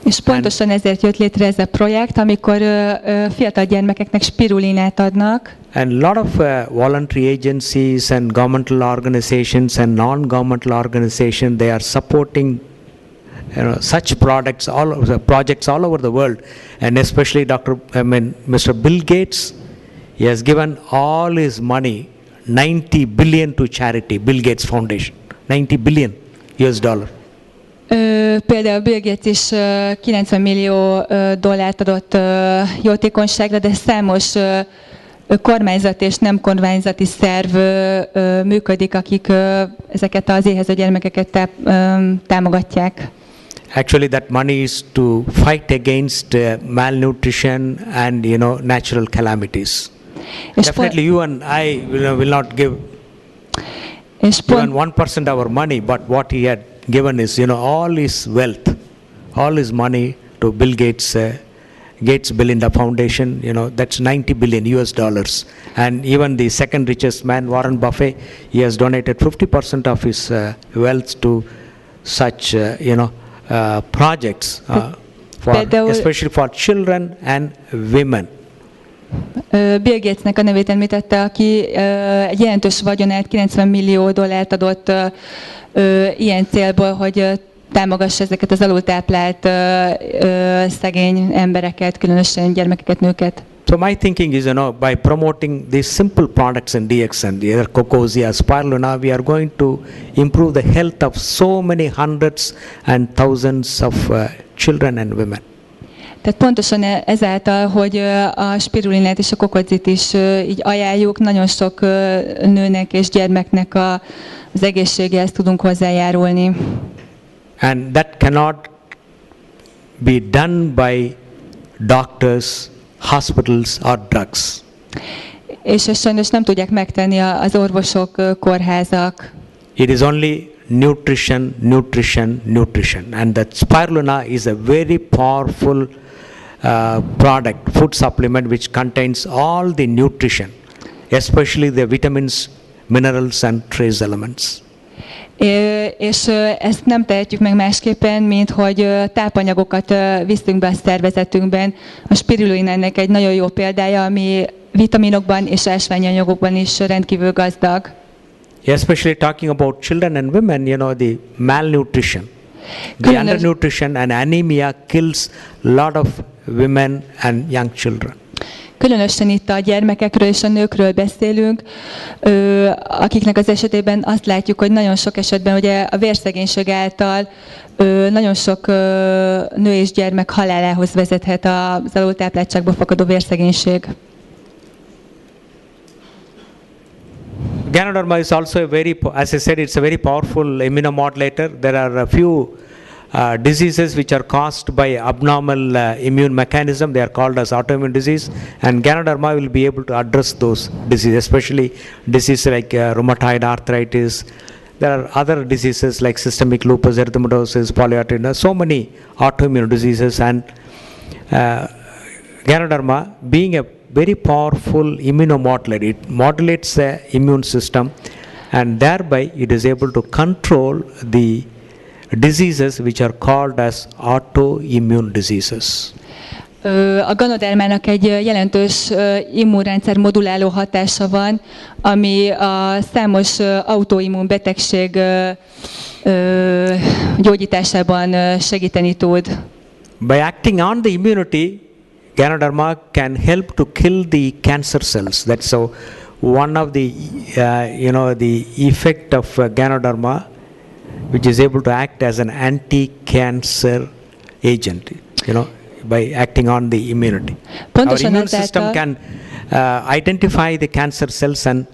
És pontosan ezért jött létre ez a projekt, amikor fiatal gyermekeknek spirulinát adnak. And lot of voluntary agencies and governmental organizations and non-governmental organizations, they are supporting, you know, such projects all over the world, and especially Mr. Bill Gates, he has given all his money, 90 billion to charity, Bill Gates Foundation, 90 billion US dollar. Például Bill Gates is 90 millió dollárt adott jótékonyságra, de számos kormányzati és nem kormányzati szerv működik, akik ezeket az éhező gyermekeket támogatják. Actually, that money is to fight against malnutrition and, you know, natural calamities. Definitely, you and I will not give even 1% of our money, but what he had given is, you know, all his wealth, all his money to Bill Gates, Gates Belinda Foundation, you know, that's 90 billion US dollars. And even the second richest man, Warren Buffett, he has donated 50% of his wealth to such, you know, projects, especially for children and women. Bill Gatesnek a nevét említette, aki egy jelentős vagyonát, 90 millió dollárt adott ilyen célból, hogy támogassa ezeket az alultáplált szegény embereket, különösen gyermekeket, nőket. So my thinking is, you know, by promoting these simple products in DXN, either Kokozi or spirulina, we are going to improve the health of so many hundreds and thousands of children and women. Tehát pontosan ezáltal, hogy a spirulinát és a kokozit is így ajánljuk, nagyon sok nőnek és gyermeknek az egészségéhez tudunk hozzájárulni. And that cannot be done by doctors, hospitals or drugs. És ezt sajnos nem tudják megtenni az orvosok, kórházak. It is only nutrition, nutrition, nutrition. And that spirulina is a very powerful product, food supplement which contains all the nutrition, especially the vitamins, minerals and trace elements. És ezt nem tehetjük meg másképpen, mint hogy tápanyagokat viszünk be a szervezetünkben. A spirulina ennek egy nagyon jó példája, ami vitaminokban és ásványanyagokban is rendkívül gazdag. Especially talking about children and women, you know, the malnutrition. The undernutrition and anemia kills a lot of women and young children. Különösen itt a gyermekekről és a nőkről beszélünk, akiknek az esetében azt látjuk, hogy nagyon sok esetben ugye a vérszegénység által nagyon sok nő és gyermek halálához vezethet az alultápláltságból fakadó vérszegénység. Ganoderma is also a very, as I said, it's a very powerful immunomodulator. There are a few diseases which are caused by abnormal immune mechanism. They are called as autoimmune disease, and Ganoderma will be able to address those diseases, especially diseases like rheumatoid arthritis. There are other diseases like systemic lupus erythematosus, polyarthritis, so many autoimmune diseases, and Ganoderma, being a very powerful immunomodulator, it modulates the immune system, and thereby it is able to control the diseases which are called as autoimmune diseases. A Ganodermának egy jelentős immunrendszer moduláló hatása van, ami a számos autoimmun betegség gyógyításában segíteni tud. By acting on the immunity, Ganoderma can help to kill the cancer cells. That's so one of the the effect of Ganoderma, which is able to act as an anti-cancer agent, by acting on the immunity. Our immune system can identify the cancer cells and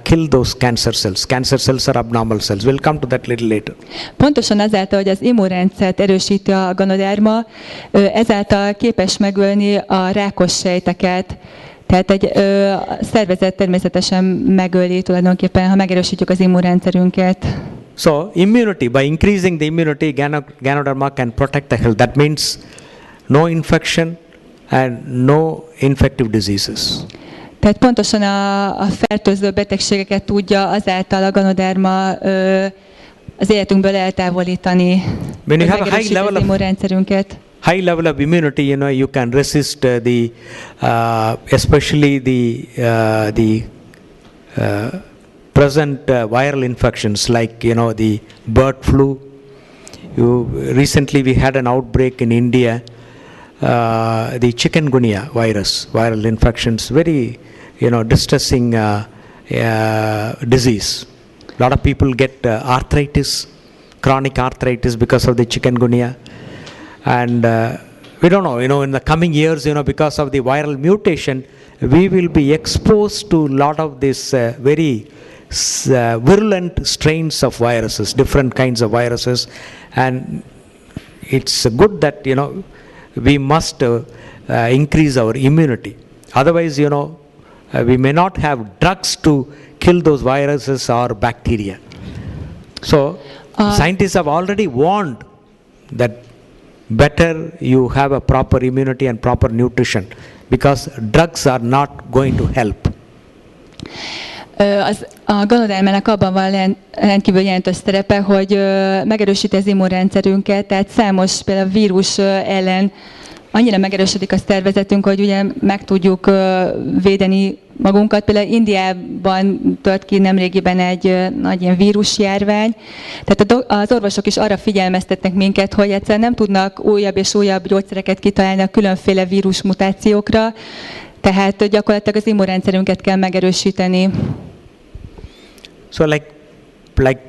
kill those cancer cells. Cancer cells are abnormal cells. We'll come to that little later. Pontosan azáltal, hogy az immunrendszert erősíti a Ganoderma, ezáltal képes megölni a rákos sejteket. Tehát egy szervezet természetesen megöli tulajdonképpen, ha megerősítjük az immunrendszerünket. So immunity, by increasing the immunity, Ganoderma can protect the health. That means no infection and no infective diseases. Tehát pontosan a fertőző betegségeket tudja azáltal a Ganoderma az életünkből eltávolítani. When you have a high level of immunity, you can resist the especially the present viral infections like the bird flu. Recently we had an outbreak in India, the chikungunya virus, viral infections, very distressing disease. A lot of people get arthritis, chronic arthritis because of the chikungunya, and we don't know, in the coming years, because of the viral mutation, we will be exposed to a lot of this very virulent strains of viruses, different kinds of viruses, and it's good that we must increase our immunity. Otherwise, we may not have drugs to kill those viruses or bacteria. So scientists have already warned that better you have a proper immunity and proper nutrition, because drugs are not going to help. A Ganodermának abban van rendkívül jelentős szerepe, hogy megerősíti az immunrendszerünket, tehát számos például vírus ellen annyira megerősödik a szervezetünk, hogy ugye meg tudjuk védeni magunkat. Például Indiában tört ki nemrégiben egy nagy ilyen vírusjárvány. Tehát az orvosok is arra figyelmeztetnek minket, hogy egyszerűen nem tudnak újabb és újabb gyógyszereket kitalálni a különféle vírusmutációkra, tehát gyakorlatilag az immunrendszerünket kell megerősíteni. So like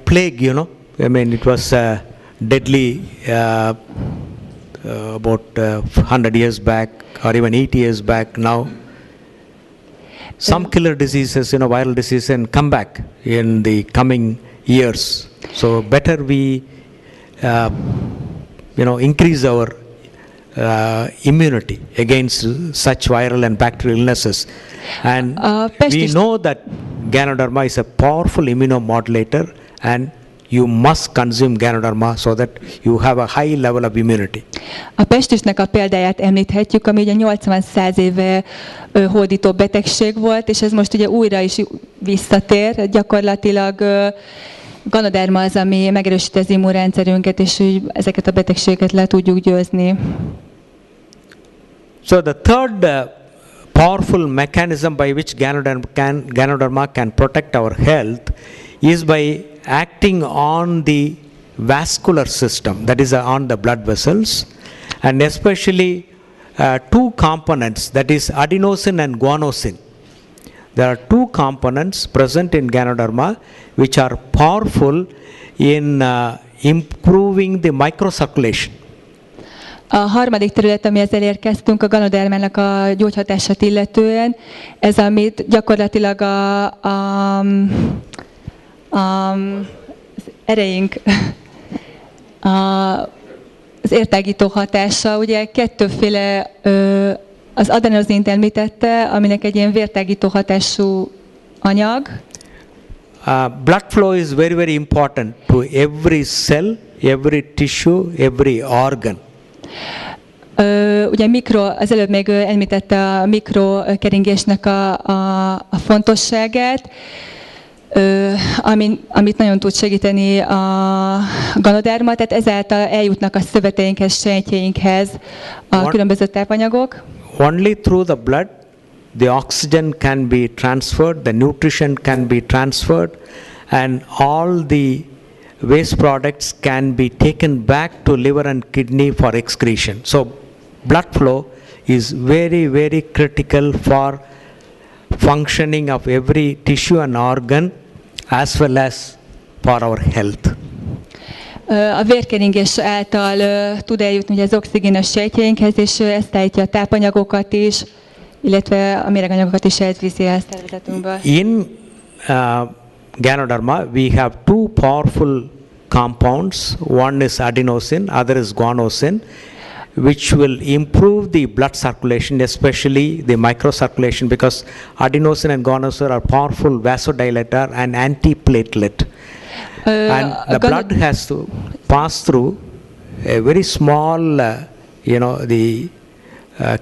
plague, I mean it was deadly about 100 years back or even 80 years back. Now some killer diseases, viral diseases, can come back in the coming years. So better we increase our immunity against such viral and bacterial illnesses. And we know that Ganoderma is a powerful immunomodulator, and you must consume Ganoderma so that you have a high level of immunity. A pestisnek a példáját említhetjük, ami ugye 80-100 éve hódító betegség volt, és ez most ugye újra is visszatér. Gyakorlatilag Ganoderma az, ami megerősíti az immunrendszerünket, és úgy ezeket a betegségeket le tudjuk győzni. So the third powerful mechanism by which Ganoderma can protect our health is by acting on the vascular system, that is on the blood vessels, and especially two components, that is adenosine and guanosine. There are two components present in Ganoderma which are powerful in improving the microcirculation. A harmadik terület, amihez elérkeztünk a Ganodermának a gyógyhatását illetően, ez amit gyakorlatilag az ereink, az értágító hatása, ugye kettőféle, az adenozint említette, aminek egy ilyen vértágító hatású anyag. Blood flow is very, very important to every cell, every tissue, every organ. Ugye az előbb még említette a mikrokeringésnek a fontosságát, amit nagyon tud segíteni a Ganoderma, tehát ezáltal eljutnak a szöveteinkhez, sejtjeinkhez a különböző tápanyagok. Only through the blood the oxygen can be transferred, the nutrition can be transferred, and all the waste products can be taken back to liver and kidney for excretion. So blood flow is very, very critical for functioning of every tissue and organ as well as for our health. A vérkeringés által tud eljutni ugye az oxigénes sejtjeinkhez, és ezt állítja a tápanyagokat is, illetve a méreganyagokat is elviszi a szervezetünkből. In Ganoderma we have two powerful compounds. One is adenosine, other is guanosine, which will improve the blood circulation, especially the microcirculation, because adenosine and guanosine are powerful vasodilator and antiplatelet. And the blood has to pass through a very small, the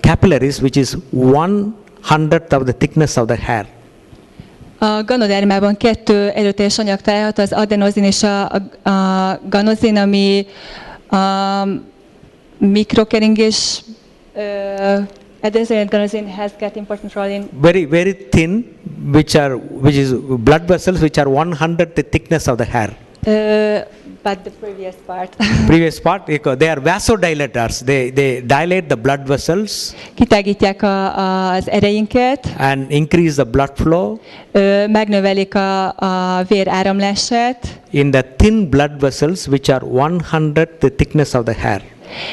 capillaries, which is 1/100th of the thickness of the hair. A Ganodermában kettő erőteljes anyag található, az adenozin és a ganozin, ami a mikrokeringés, adenosine and ganozin has got important role in very, very thin, which is blood vessels which are 1/100th the thickness of the hair. But the previous part. Previous part, they are vasodilators. They dilate the blood vessels. Kitágítják az ereinket. And increase the blood flow. Megnövelik a vér áramlását. In the thin blood vessels, which are 1/100th the thickness of the hair.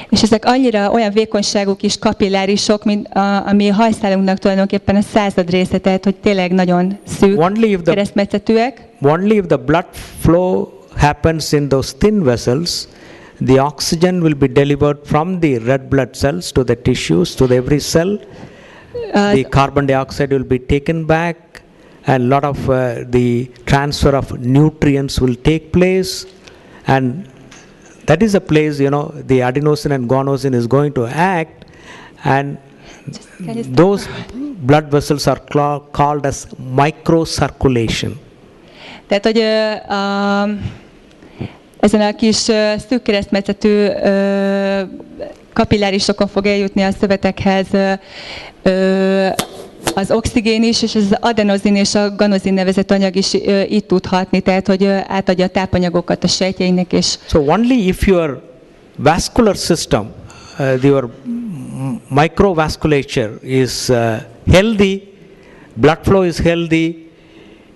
És ezek annyira olyan vékonyságú kis kapillárisok, mint ami a hajszálunknak tulajdonképpen a 100. része, tehát hogy tényleg nagyon szűk, keresztmetszetűek. Only if the blood flow happens in those thin vessels, the oxygen will be delivered from the red blood cells to the tissues, to every cell. The carbon dioxide will be taken back, and a lot of the transfer of nutrients will take place, and that is a place, the adenosine and guanosine is going to act, and those blood vessels are called as microcirculation. Tehát, hogy ezen a kis szűk keresztmetszetű kapillárisokon fog eljutni a szövetekhez az oxigén is, és az adenozin és a ganozin nevezett anyag is itt tud hatni, tehát hogy átadja a tápanyagokat a sejtjeinek is. So only if your vascular system, your microvasculature is healthy, blood flow is healthy,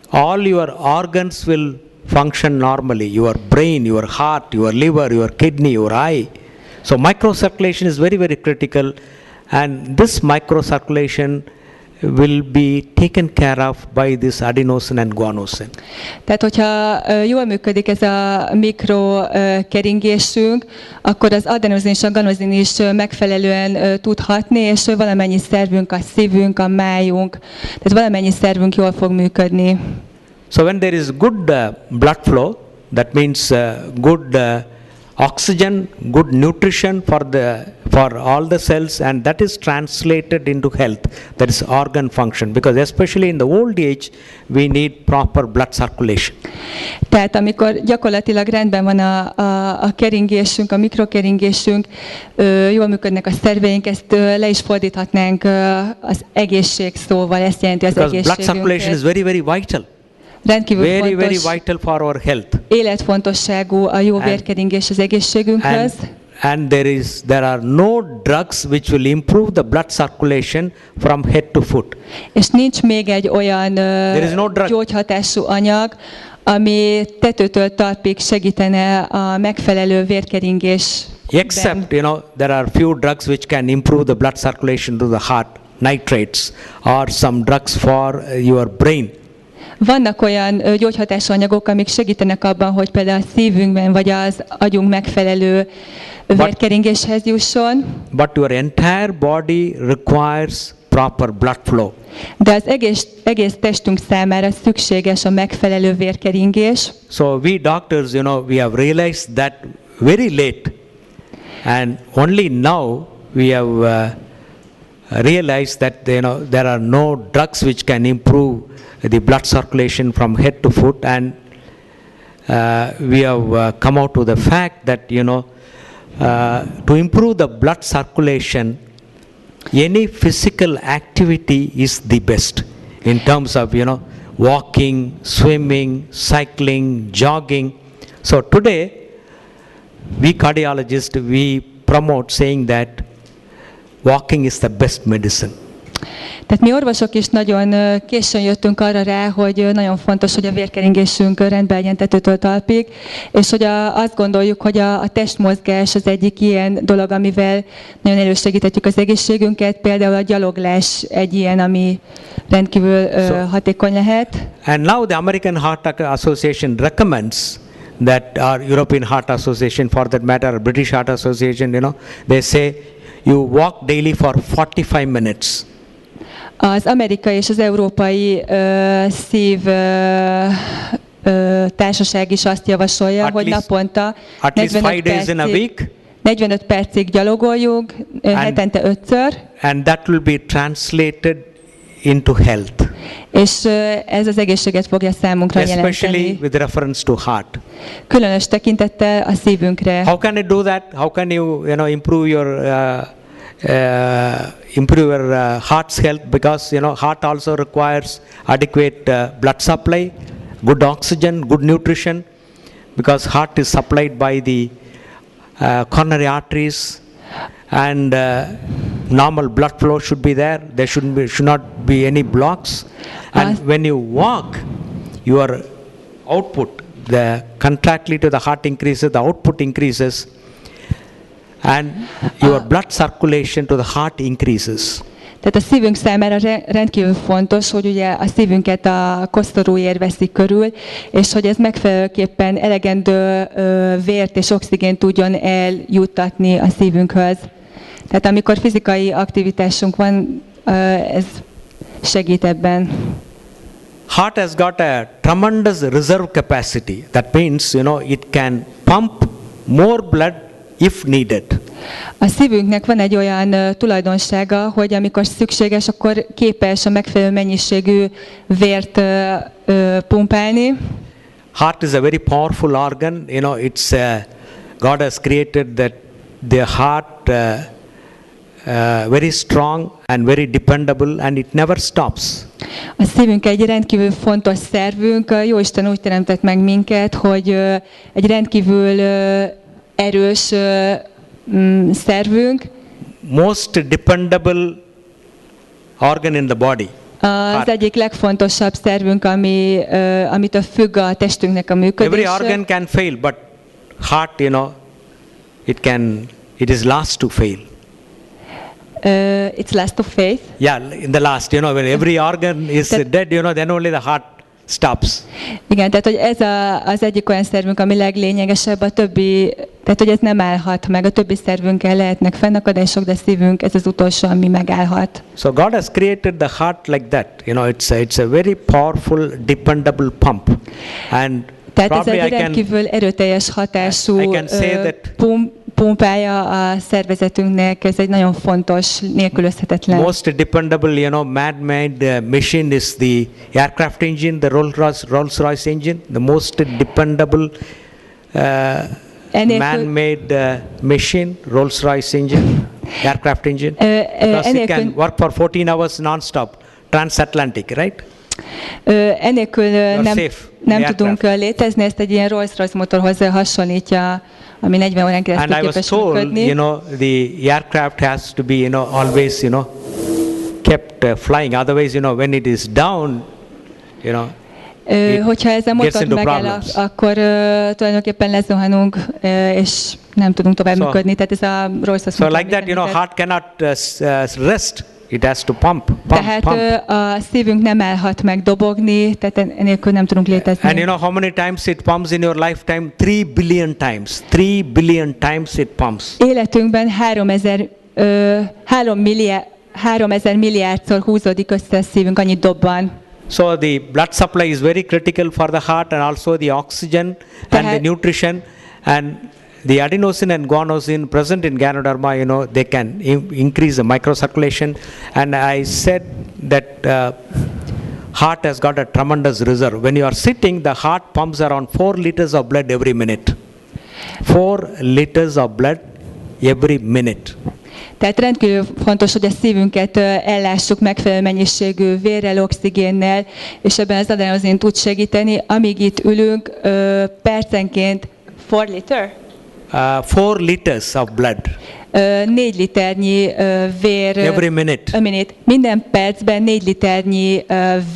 all your organs will function normally. Your brain, your heart, your liver, your kidney, your eye. So microcirculation is very, very critical, and this microcirculation will be taken care of by this adenosine and guanosine. Tehát, hogyha jól működik ez a mikrokeringésünk, akkor az adenozin és a ganozin is megfelelően tud hatni, és valamennyi szervünk, a szívünk, a májunk, tehát valamennyi szervünk jól fog működni. So when there is good blood flow, that means good oxygen, good nutrition for all the cells, and that is translated into health, that is organ function, because especially in the old age we need proper blood circulation. Tehát amikor gyakorlatilag rendben van a keringésünk, a mikrokeringésünk, jól működnek a szerveink, ezt le is fordíthatnánk az egészség szóval, ezt jelenti az because egészségünket. Blood circulation is very, very vital. rendkívül very fontos, vital for our health. életfontosságú a jó vérkeringés az egészségünkhöz. And there are no drugs which will improve the blood circulation from head to foot. És nincs még egy olyan gyógyhatású anyag, ami tetőtől talpig segítene a megfelelő vérkeringésben. Except, there are few drugs which can improve the blood circulation to the heart, nitrates, or some drugs for your brain. Vannak olyan gyógyhatású anyagok, amik segítenek abban, hogy például a szívünkben vagy az agyunk megfelelő vérkeringéshez jusson. But your entire body requires proper blood flow. De az egész testünk számára szükséges a megfelelő vérkeringés. So we doctors, we have realized that very late, and only now we have realized that there are no drugs which can improve the blood circulation from head to foot, and we have come out to the fact that to improve the blood circulation, any physical activity is the best in terms of walking, swimming, cycling, jogging. So today we cardiologists, we promote saying that walking is the best medicine. Tehát mi orvosok is nagyon későn jöttünk arra rá, hogy nagyon fontos, hogy a vérkeringésünk rendben legyen tetőtől talpig, és hogy azt gondoljuk, hogy a testmozgás az egyik ilyen dolog, amivel nagyon elősegíthetjük az egészségünket, például a gyaloglás egy ilyen, ami rendkívül hatékony lehet. And now the American Heart Association recommends that, our European Heart Association for that matter, British Heart Association, they say you walk daily for 45 minutes. Az amerikai és az európai szív társaság is azt javasolja, hogy naponta 45 percig gyalogoljunk, hetente 5-ször. And that will be translated into health. És ez az egészséget fogja számunkra jelenteni. Especially with reference to heart. Különös tekintettel a szívünkre. How can it do that? How can you, improve your heart's health, because heart also requires adequate blood supply, good oxygen, good nutrition, because heart is supplied by the coronary arteries, and normal blood flow should be there. There should not be any blocks. And when you walk, your output, the contractility to the heart increases, the output increases, and your blood circulation to the heart increases. Tehát a szívünk számára rendkívül fontos, hogy ugye a szívünket a koszorúér veszi körül, és hogy ez megfelelőképpen elegendő vért és oxigént tudjon eljuttatni a szívünkhöz. Tehát amikor fizikai aktivitásunk van, ez segít ebben. Heart has got a tremendous reserve capacity. That means, it can pump more blood if needed. A szívünknek van egy olyan tulajdonsága, hogy amikor szükséges, akkor képes a megfelelő mennyiségű vért pumpálni. Heart is a very powerful organ. It's God has created that the heart very strong and very dependable, and it never stops. A szívünk egy rendkívül fontos szervünk. Jóisten úgy teremtett meg minket, hogy egy rendkívül erős szervünk. Most dependable organ in the body. Az egyik legfontosabb szervünk, amitől függ a testünknek a működése. Every organ can fail, but heart, it is last to fail. It's last to faith. Yeah, in the last, when every organ is dead, then only the heart stops. Igen, tehát hogy ez az egyik olyan szervünk, ami leglényegesebb, a többi, tehát hogy ez nem állhat meg, a többi szervünkkel lehetnek fennakadások, de szívünk, ez az utolsó, ami megállhat. So God has created the heart like that. It's a very powerful, dependable pump. And tehát ez egy rendkívül erőteljes hatású pumpája a szervezetünknek, ez egy nagyon fontos, nélkülözhetetlen. Most dependable, man-made machine is the aircraft engine, the Rolls-Royce engine. The most dependable man-made machine, Rolls-Royce engine, aircraft engine. Because it can work for 14 hours non-stop, transatlantic, right? Enélkül nem tudunk létezni, ezt egy ilyen Rolls-Royce motorhoz hasonlítja, ami 40 órán keresztül képes működni. You know, the aircraft has to be, you know, always, you know, kept flying. Otherwise, you know, when it is down, you know, hogyha ez a motor megáll, akkor tulajdonképpen lezuhanunk, és nem tudunk tovább működni. Tehát ez a Rolls-Royce motor. So like that, you know, heart cannot rest. It has to pump. Tehát a szívünk nem állhat meg dobogni, tehát enélkül nem tudunk létezni. And you know how many times it pumps in your lifetime? 3 billion times. 3 billion times it pumps. Életünkben 3000 milliárdszor húzódik össze a szívünk, annyit dobban. So the blood supply is very critical for the heart, and also the oxygen and the nutrition, and the adenosine and guanosine present in Ganoderma, you know, they can increase the microcirculation. And I said that heart has got a tremendous reserve. When you are sitting, the heart pumps around 4 liters of blood every minute. 4 liters of blood every minute. Tehát rendkívül fontos, hogy a szívünket ellássuk megfelelő mennyiségű vérrel, oxigénnel, és ebben az adenozin tud segíteni. Amíg itt ülünk, percenként 4 liter? 4 liters of blood. 4 liternyi vér. Every minute. Minden percben 4 liternyi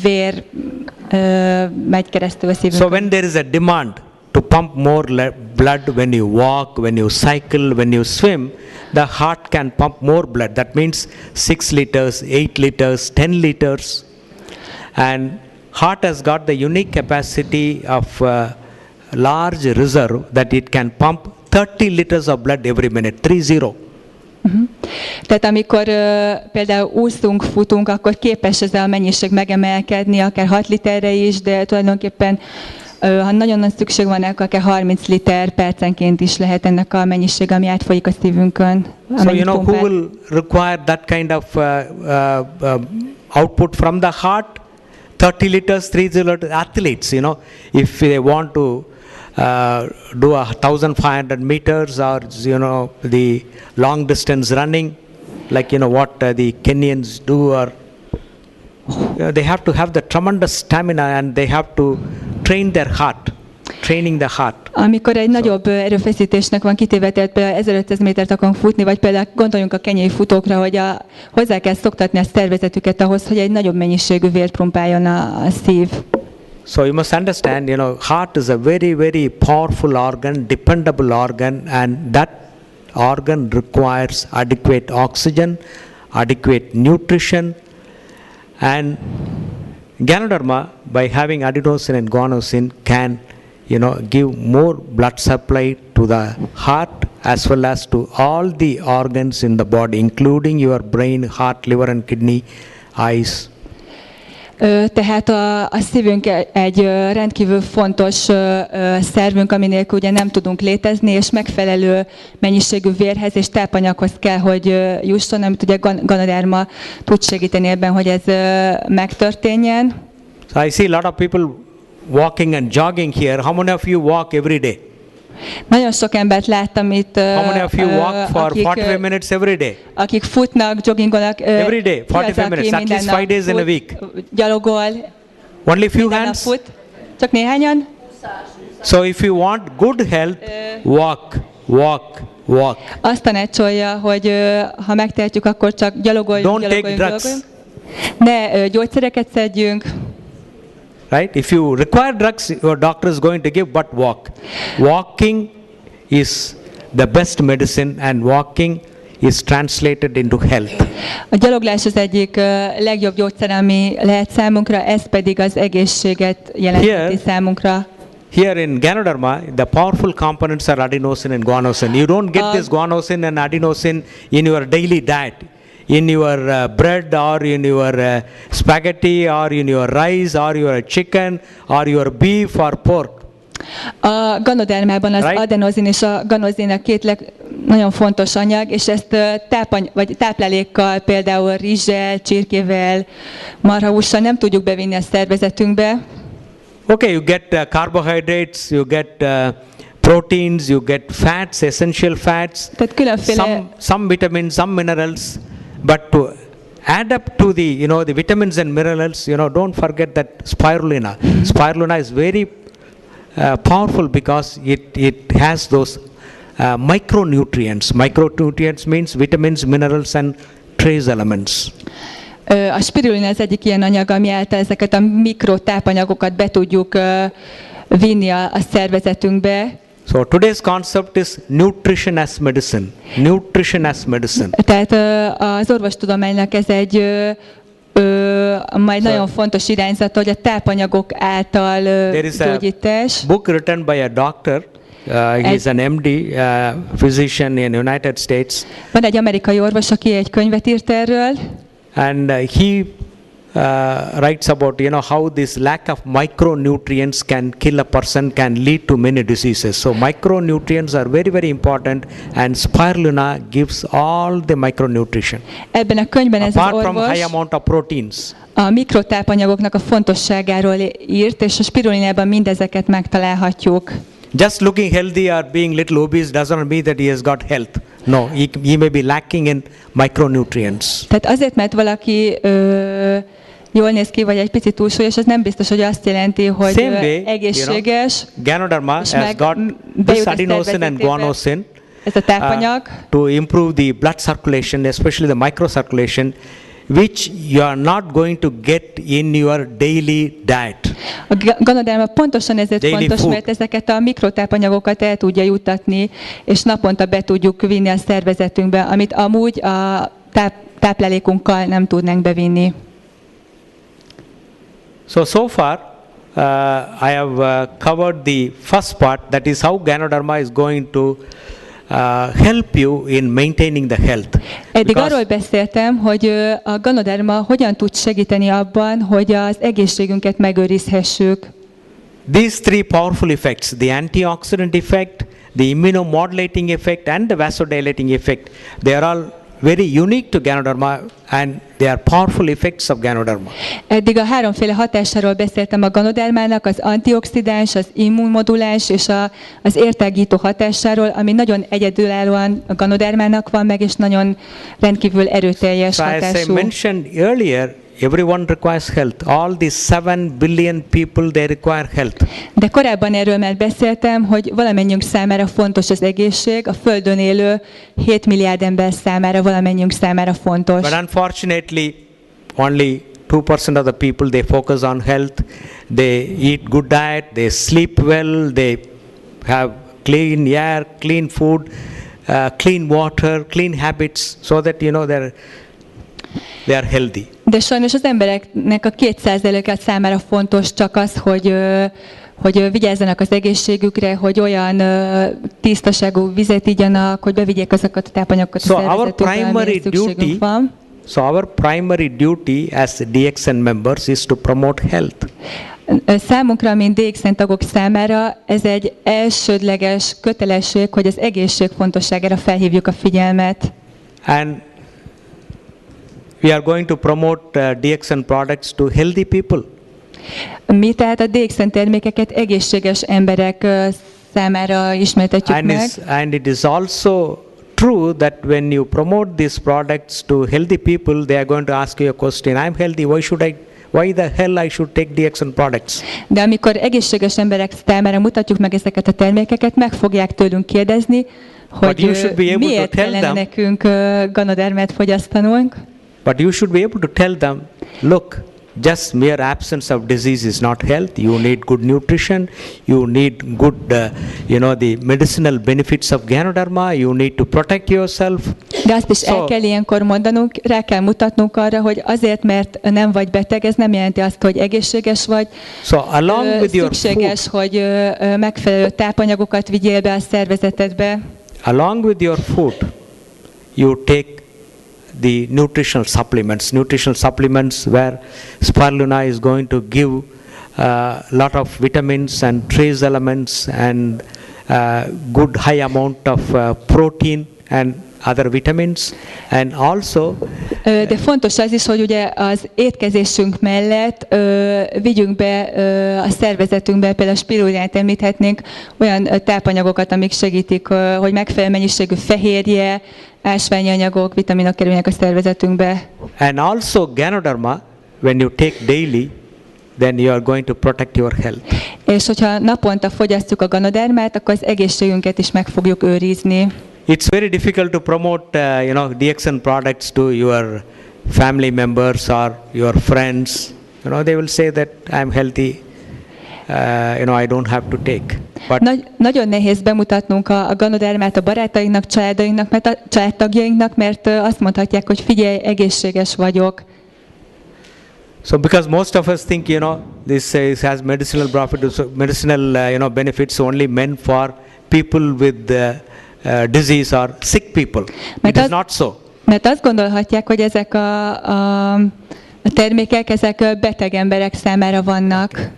vér megy keresztül a szívünkön. So when there is a demand to pump more blood when you walk, when you cycle, when you swim, the heart can pump more blood. That means 6 liters, 8 liters, 10 liters. And heart has got the unique capacity of large reserve that it can pump 30 liters of blood every minute, 30. Tehát amikor például úszunk, futunk, akkor képes ez a mennyiség megemelkedni, akár 6 literre is, de tulajdonképpen ha nagyon nagy szükség van, akkor akár 30 liter percenként is lehet ennek a mennyiség, ami átfolyik a szívünkön. So you know who will require that kind of output from the heart? 30 liters, 30 liters, athletes, you know, if they want to do 1,500 meters or, you know, the long distance running, like, you know, what the Kenyans do, or they have to have the tremendous stamina and they have to train their heart, training the heart. Amikor egy nagyobb erőfeszítésnek van kitéve, tehát például 1500 métert akarunk futni, vagy például gondoljunk a kenyai futókra, hogy hozzá kell szoktatni a szervezetüket ahhoz, hogy egy nagyobb mennyiségű vért pumpáljon a szív. So you must understand, you know, heart is a very, very powerful organ, dependable organ, and that organ requires adequate oxygen, adequate nutrition, and Ganoderma, by having adenosine and guanosine, can, you know, give more blood supply to the heart as well as to all the organs in the body, including your brain, heart, liver and kidney, eyes. Tehát a szívünk egy rendkívül fontos szervünk, ami nélkül ugye nem tudunk létezni, és megfelelő mennyiségű vérhez és tápanyaghoz kell, hogy jusson, amit ugye Ganoderma tud segíteni ebben, hogy ez megtörténjen. So I see a lot of people walking and jogging here. How many of you walk every day? Nagyon sok embert láttam itt, How many of you walk for 45 minutes every day? Akik futnak, joggingolnak. Every day, 45 minutes, at least 5 days in a week. Gyalogol. Only few hands? Fut. Csak néhányan? So if you want good health, walk, walk, walk. Azt tanácsolja, hogy ha megtehetjük, akkor csak gyalogoljunk, gyalogoljunk. Ne gyógyszereket szedjünk. Right? If you require drugs, your doctor is going to give, but walk. Walking is the best medicine, and walking is translated into health. A gyaloglás az egyik legjobb gyógyszer, ami lehet számunkra, ez pedig az egészséget jelenti számunkra. Here in Ganoderma, the powerful components are adenosine and guanosine. You don't get this guanosine and adenosine in your daily diet. In your bread, or in your spaghetti, or in your rice, or your chicken, or your beef or pork. A Ganodermában az adenozin és a ganozin a két nagyon fontos anyag, és ezt táplálékkal, például rizssel, csirkével, marhahússal nem tudjuk bevinni a szervezetünkbe. Okay, you get carbohydrates, you get proteins, you get fats, essential fats, some vitamins, some minerals. But to add up to the, the vitamins and minerals, don't forget that spirulina. Spirulina is very powerful because it has those micronutrients. Micronutrients means vitamins, minerals and trace elements. A spirulina az egyik ilyen anyag, ami által ezeket a mikrotápanyagokat be tudjuk vinni a szervezetünkbe. So today's concept is nutrition as medicine. Nutrition as medicine. Tehát az orvostudománynak ez egy majd nagyon fontos irányzat, hogy a tápanyagok által gyógyítás. There is a book written by a doctor. He is an MD, physician in United States. Van egy amerikai orvos, aki egy könyvet írt erről. And he writes about how this lack of micronutrients can kill a person, can lead to many diseases. So micronutrients are very, very important, and spirulina gives all the micronutrition. Ebben a könyvben ez az orvos from high amount of proteins. A mikrotápanyagoknak a fontosságáról írt, és a spirulinában mindezeket megtalálhatjuk. Just looking healthy or being little obese doesn't mean that he has got health. No, he may be lacking in micronutrients. Tehát azért, mert valaki jól néz ki, vagy egy picit túlsúlyos, ez nem biztos, hogy azt jelenti, hogy egészséges. Ganoderma has got this adenosine and guanosine ez a tápanyag. To improve the blood circulation, especially the microcirculation, which you are not going to get in your daily diet. A Ganoderma pontosan ezért daily fontos, food. mert ezeket a mikrotápanyagokat el tudja juttatni, és naponta be tudjuk vinni a szervezetünkbe, amit amúgy a táplálékunkkal nem tudnánk bevinni. So far, I have covered the first part, that is how Ganoderma is going to help you in maintaining the health. Eddig arról beszéltem, hogy a Ganoderma hogyan tud segíteni abban, hogy az egészségünket megőrizhessük. These three powerful effects, the antioxidant effect, the immunomodulating effect and the vasodilating effect, they are all very unique to Ganoderma and they are powerful effects of Ganoderma. Eddig a háromféle hatásáról beszéltem a Ganodermának, az antioxidáns, az immunmoduláns és az értágító hatásáról, ami nagyon egyedülállóan a Ganodermának van meg, és nagyon rendkívül erőteljes hatású. As I mentioned earlier, everyone requires health. All these 7 billion people, they require health. De korábban erről már beszéltem, hogy valamennyiünk számára fontos az egészség, a Földön élő 7 milliárd ember számára, valamennyiünk számára fontos. But unfortunately, only 2% of the people, they focus on health. They eat good diet, they sleep well, they have clean air, clean food, clean water, clean habits, so that they are healthy. De sajnos az embereknek a 2%-át számára fontos csak az, hogy vigyázzanak az egészségükre, hogy olyan tisztaságú vizet igyanak, hogy bevigyék azokat a tápanyagokat a szervezetükbe, amire szükségünk van. So our primary duty as DXN members is to promote health. Számunkra, mint DXN tagok számára, ez egy elsődleges kötelesség, hogy az egészség fontosságára felhívjuk a figyelmet. And we are going to promote DXN products to healthy people. Mi tehát a DXN termékeket egészséges emberek számára ismertetjük meg. And it is also true that when you promote these products to healthy people, they are going to ask you a question: I'm healthy, why the hell I should take DXN products? De amikor egészséges emberek számára mutatjuk meg ezeket a termékeket, meg fogják tőlünk kérdezni, hogy miért kellene nekünk Ganodermát fogyasztanunk. But you should be able to tell them, look, just mere absence of disease is not health. You need good nutrition. You need good, the medicinal benefits of Ganoderma. You need to protect yourself. De azt is el kell ilyenkor mondanunk, rá kell mutatnunk arra, hogy azért, mert nem vagy beteg, ez nem jelenti azt, hogy egészséges vagy. So along with your szükséges, hogy megfelelő tápanyagokat vigyél be a szervezetedbe. Along with your food, you take the nutritional supplements where spirulina is going to give a lot of vitamins and trace elements and good high amount of protein and other vitamins, and also De fontos az is, hogy ugye az étkezésünk mellett vigyünk be a szervezetünkbe, például a spirulínát említhetnénk, olyan tápanyagokat, amik segítik, hogy megfelelő mennyiségű fehérje, ásványi anyagok, vitaminok kerüljenek a szervezetünkbe. And also Ganoderma, when you take daily, then you are going to protect your health. És hogyha naponta fogyasztjuk a Ganodermát, akkor az egészségünket is meg fogjuk őrizni. It's very difficult to promote, DXN products to your family members or your friends. They will say that I'm healthy. I don't have to take. But Nagyon nehéz bemutatnunk a Ganodermát a barátainknak, családtagjainknak, mert azt mondhatják, hogy figyelj, egészséges vagyok. So because most of us think, this has medicinal benefits only meant for people with disease or sick people. It is not so. Mert azt gondolhatják, hogy ezek a termékek, ezek beteg emberek számára vannak.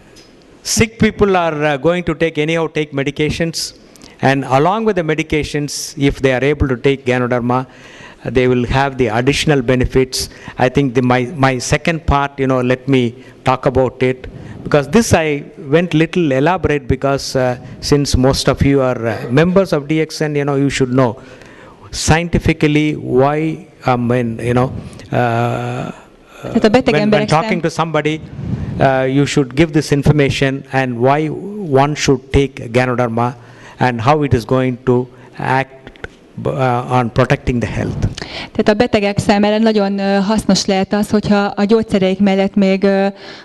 Sick people are going to take medications, and along with the medications, if they are able to take Ganoderma, they will have the additional benefits. I think my second part, let me talk about it, because this I went little elaborate because since most of you are members of DXN, you should know scientifically why when talking to somebody, you should give this information and why one should take Ganoderma and how it is going to act on protecting the health. Tehát a betegek számára nagyon hasznos lehet az, hogyha a gyógyszereik mellett még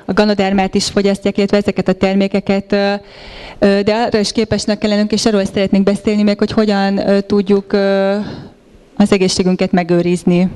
a Ganodermát is fogyasztják, illetve ezeket a termékeket, de arra is képesnek kell lennünk, és arról szeretnénk beszélni még, hogy hogyan tudjuk az egészségünket megőrizni.